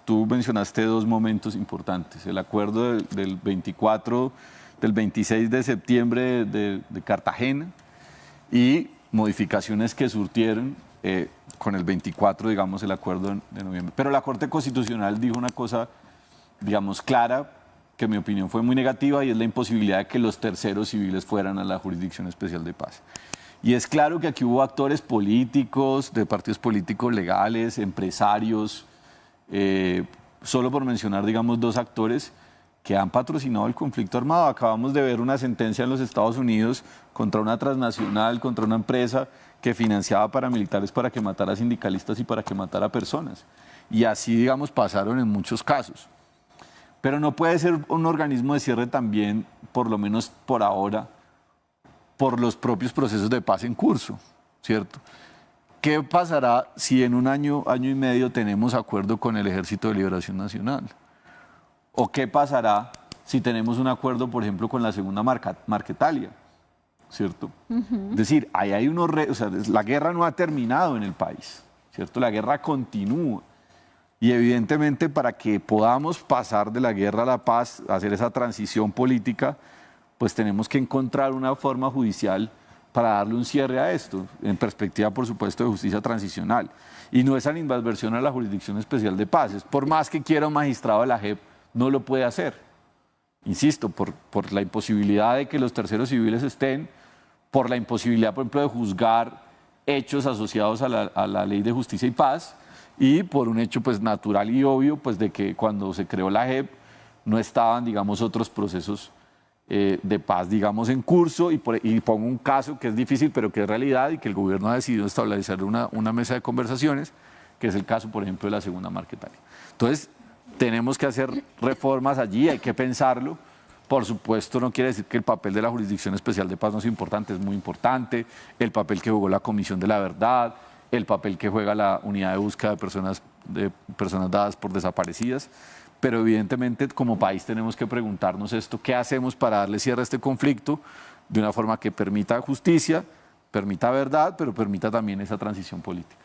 tú mencionaste 2 momentos importantes. El acuerdo del 26 de septiembre de Cartagena y modificaciones que surtieron con el 24, digamos, el acuerdo de noviembre. Pero la Corte Constitucional dijo una cosa, digamos, clara, que en mi opinión fue muy negativa, y es la imposibilidad de que los terceros civiles fueran a la Jurisdicción Especial de Paz. Y es claro que aquí hubo actores políticos, de partidos políticos legales, empresarios, solo por mencionar, digamos, 2 actores que han patrocinado el conflicto armado. Acabamos de ver una sentencia en los Estados Unidos contra una transnacional, contra una empresa que financiaba paramilitares para que matara sindicalistas y para que matara personas. Y así, digamos, pasaron en muchos casos. Pero no puede ser un organismo de cierre también, por lo menos por ahora, por los propios procesos de paz en curso, ¿cierto? ¿Qué pasará si en un año, año y medio tenemos acuerdo con el Ejército de Liberación Nacional? ¿O qué pasará si tenemos un acuerdo, por ejemplo, con la segunda Marquetalia, ¿cierto? Es decir, ahí hay o sea, la guerra no ha terminado en el país, ¿cierto? La guerra continúa. Y evidentemente para que podamos pasar de la guerra a la paz, hacer esa transición política, pues tenemos que encontrar una forma judicial para darle un cierre a esto, en perspectiva, por supuesto, de justicia transicional. Y no es animadversión a la Jurisdicción Especial de Paz. Por más que quiera un magistrado de la JEP, no lo puede hacer. Insisto, por la imposibilidad de que los terceros civiles estén, por la imposibilidad, por ejemplo, de juzgar hechos asociados a la Ley de Justicia y Paz, y por un hecho pues natural y obvio pues de que cuando se creó la JEP no estaban, digamos, otros procesos de paz, digamos, en curso, y pongo un caso que es difícil pero que es realidad y que el gobierno ha decidido establecer una mesa de conversaciones, que es el caso, por ejemplo, de la segunda Marquetalia. Entonces, tenemos que hacer reformas allí, hay que pensarlo. Por supuesto, no quiere decir que el papel de la Jurisdicción Especial de Paz no es importante, es muy importante, el papel que jugó la Comisión de la Verdad, el papel que juega la unidad de búsqueda de personas dadas por desaparecidas, pero evidentemente como país tenemos que preguntarnos esto, ¿qué hacemos para darle cierre a este conflicto de una forma que permita justicia, permita verdad, pero permita también esa transición política?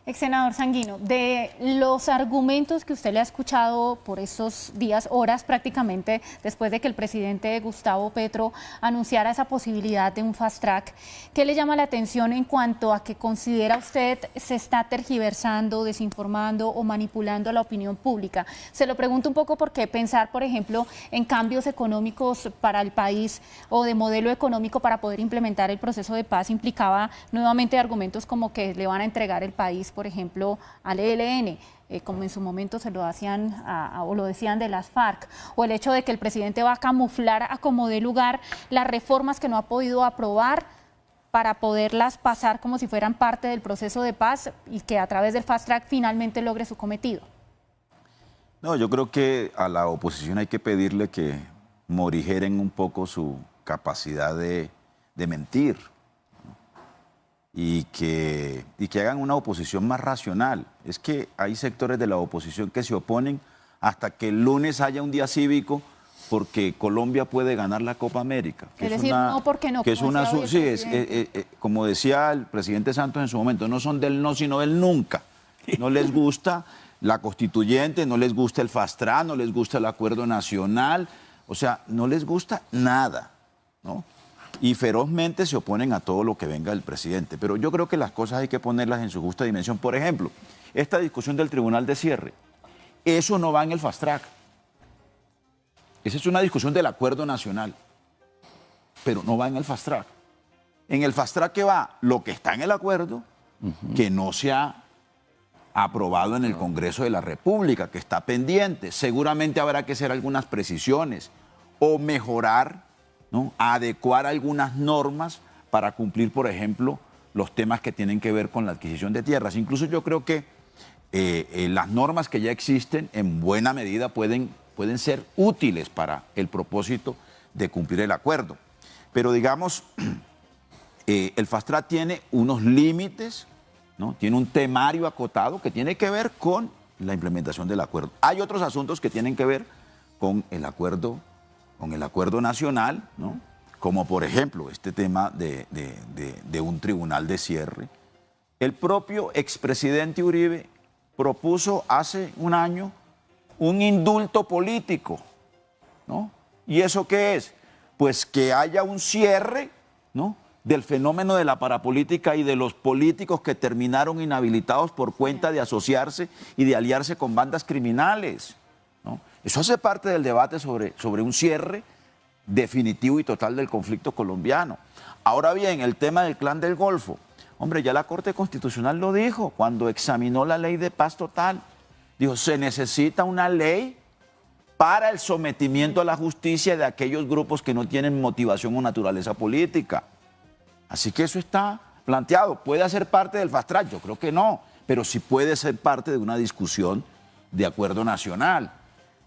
Ex senador Sanguino, de los argumentos que usted le ha escuchado por estos días, horas prácticamente, después de que el presidente Gustavo Petro anunciara esa posibilidad de un fast track, ¿qué le llama la atención en cuanto a que considera usted se está tergiversando, desinformando o manipulando a la opinión pública? Se lo pregunto un poco porque pensar, por ejemplo, en cambios económicos para el país o de modelo económico para poder implementar el proceso de paz implicaba nuevamente argumentos como que le van a entregar el país, por ejemplo, al ELN, como en su momento se lo hacían o lo decían de las FARC, o el hecho de que el presidente va a camuflar a como dé lugar las reformas que no ha podido aprobar para poderlas pasar como si fueran parte del proceso de paz y que a través del fast track finalmente logre su cometido. No, yo creo que a la oposición hay que pedirle que morigeren un poco su capacidad de mentir. Y que hagan una oposición más racional. Es que hay sectores de la oposición que se oponen hasta que el lunes haya un día cívico porque Colombia puede ganar la Copa América. Es decir, no porque no. Que es una, sí, como decía el presidente Santos en su momento, no son del no, sino del nunca. No les gusta la constituyente, no les gusta el fast track, no les gusta el acuerdo nacional, o sea, no les gusta nada, ¿no? Y ferozmente se oponen a todo lo que venga del presidente. Pero yo creo que las cosas hay que ponerlas en su justa dimensión. Por ejemplo, esta discusión del tribunal de cierre, eso no va en el fast track. Esa es una discusión del acuerdo nacional, pero no va en el fast track. En el fast track, ¿qué va? Lo que está en el acuerdo, que no se ha aprobado en el Congreso de la República, que está pendiente. Seguramente habrá que hacer algunas precisiones o mejorar, ¿no? Adecuar algunas normas para cumplir, por ejemplo, los temas que tienen que ver con la adquisición de tierras. Incluso yo creo que las normas que ya existen en buena medida pueden ser útiles para el propósito de cumplir el acuerdo. Pero digamos, el fast track tiene unos límites, ¿no? Tiene un temario acotado que tiene que ver con la implementación del acuerdo. Hay otros asuntos que tienen que ver con el acuerdo nacional, ¿no? Como por ejemplo este tema de un tribunal de cierre. El propio expresidente Uribe propuso hace un año un indulto político, ¿no? ¿Y eso qué es? Pues que haya un cierre, ¿no?, del fenómeno de la parapolítica y de los políticos que terminaron inhabilitados por cuenta de asociarse y de aliarse con bandas criminales, ¿no? Eso hace parte del debate sobre un cierre definitivo y total del conflicto colombiano. Ahora bien, el tema del Clan del Golfo. Hombre, ya la Corte Constitucional lo dijo cuando examinó la ley de paz total. Dijo, se necesita una ley para el sometimiento a la justicia de aquellos grupos que no tienen motivación o naturaleza política. Así que eso está planteado. ¿Puede hacer parte del fast track? Yo creo que no, pero sí puede ser parte de una discusión de acuerdo nacional.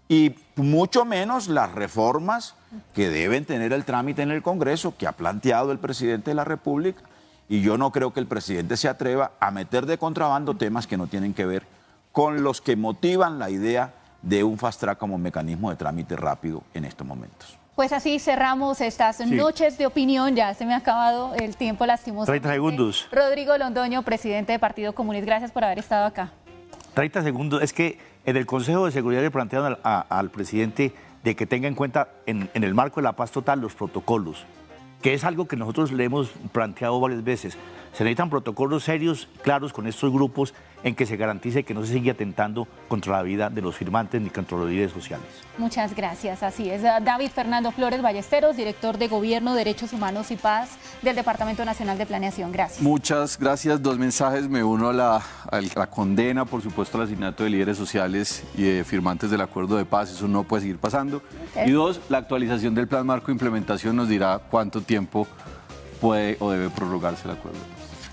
Y mucho menos las reformas que deben tener el trámite en el Congreso que ha planteado el presidente de la República. Y yo no creo que el presidente se atreva a meter de contrabando temas que no tienen que ver con los que motivan la idea de un fast track como mecanismo de trámite rápido en estos momentos. Pues así cerramos estas noches de opinión. Ya se me ha acabado el tiempo, lastimosamente. 30 segundos. Rodrigo Londoño, presidente de Partido Comunista, gracias por haber estado acá. 30 segundos. Es que en el Consejo de Seguridad le plantearon al presidente de que tenga en cuenta en el marco de la paz total los protocolos, que es algo que nosotros le hemos planteado varias veces. Se necesitan protocolos serios, claros con estos grupos en que se garantice que no se sigue atentando contra la vida de los firmantes ni contra los líderes sociales. Muchas gracias, así es. David Fernando Flores Ballesteros, director de Gobierno, Derechos Humanos y Paz del Departamento Nacional de Planeación. Gracias. Muchas gracias. 2 mensajes. Me uno a la condena, por supuesto, al asesinato de líderes sociales y de firmantes del acuerdo de paz. Eso no puede seguir pasando. Y 2, la actualización del plan marco de implementación nos dirá cuánto tiempo puede o debe prorrogarse el acuerdo.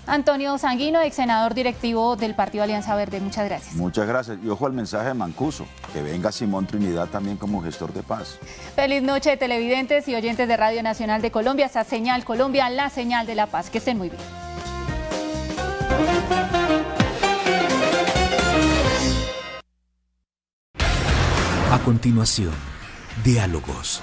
Antonio Sanguino, ex senador directivo del Partido Alianza Verde. Muchas gracias. Muchas gracias. Y ojo al mensaje de Mancuso, que venga Simón Trinidad también como gestor de paz. Feliz noche, televidentes y oyentes de Radio Nacional de Colombia. Esta Señal Colombia, la señal de la paz. Que estén muy bien. A continuación, diálogos.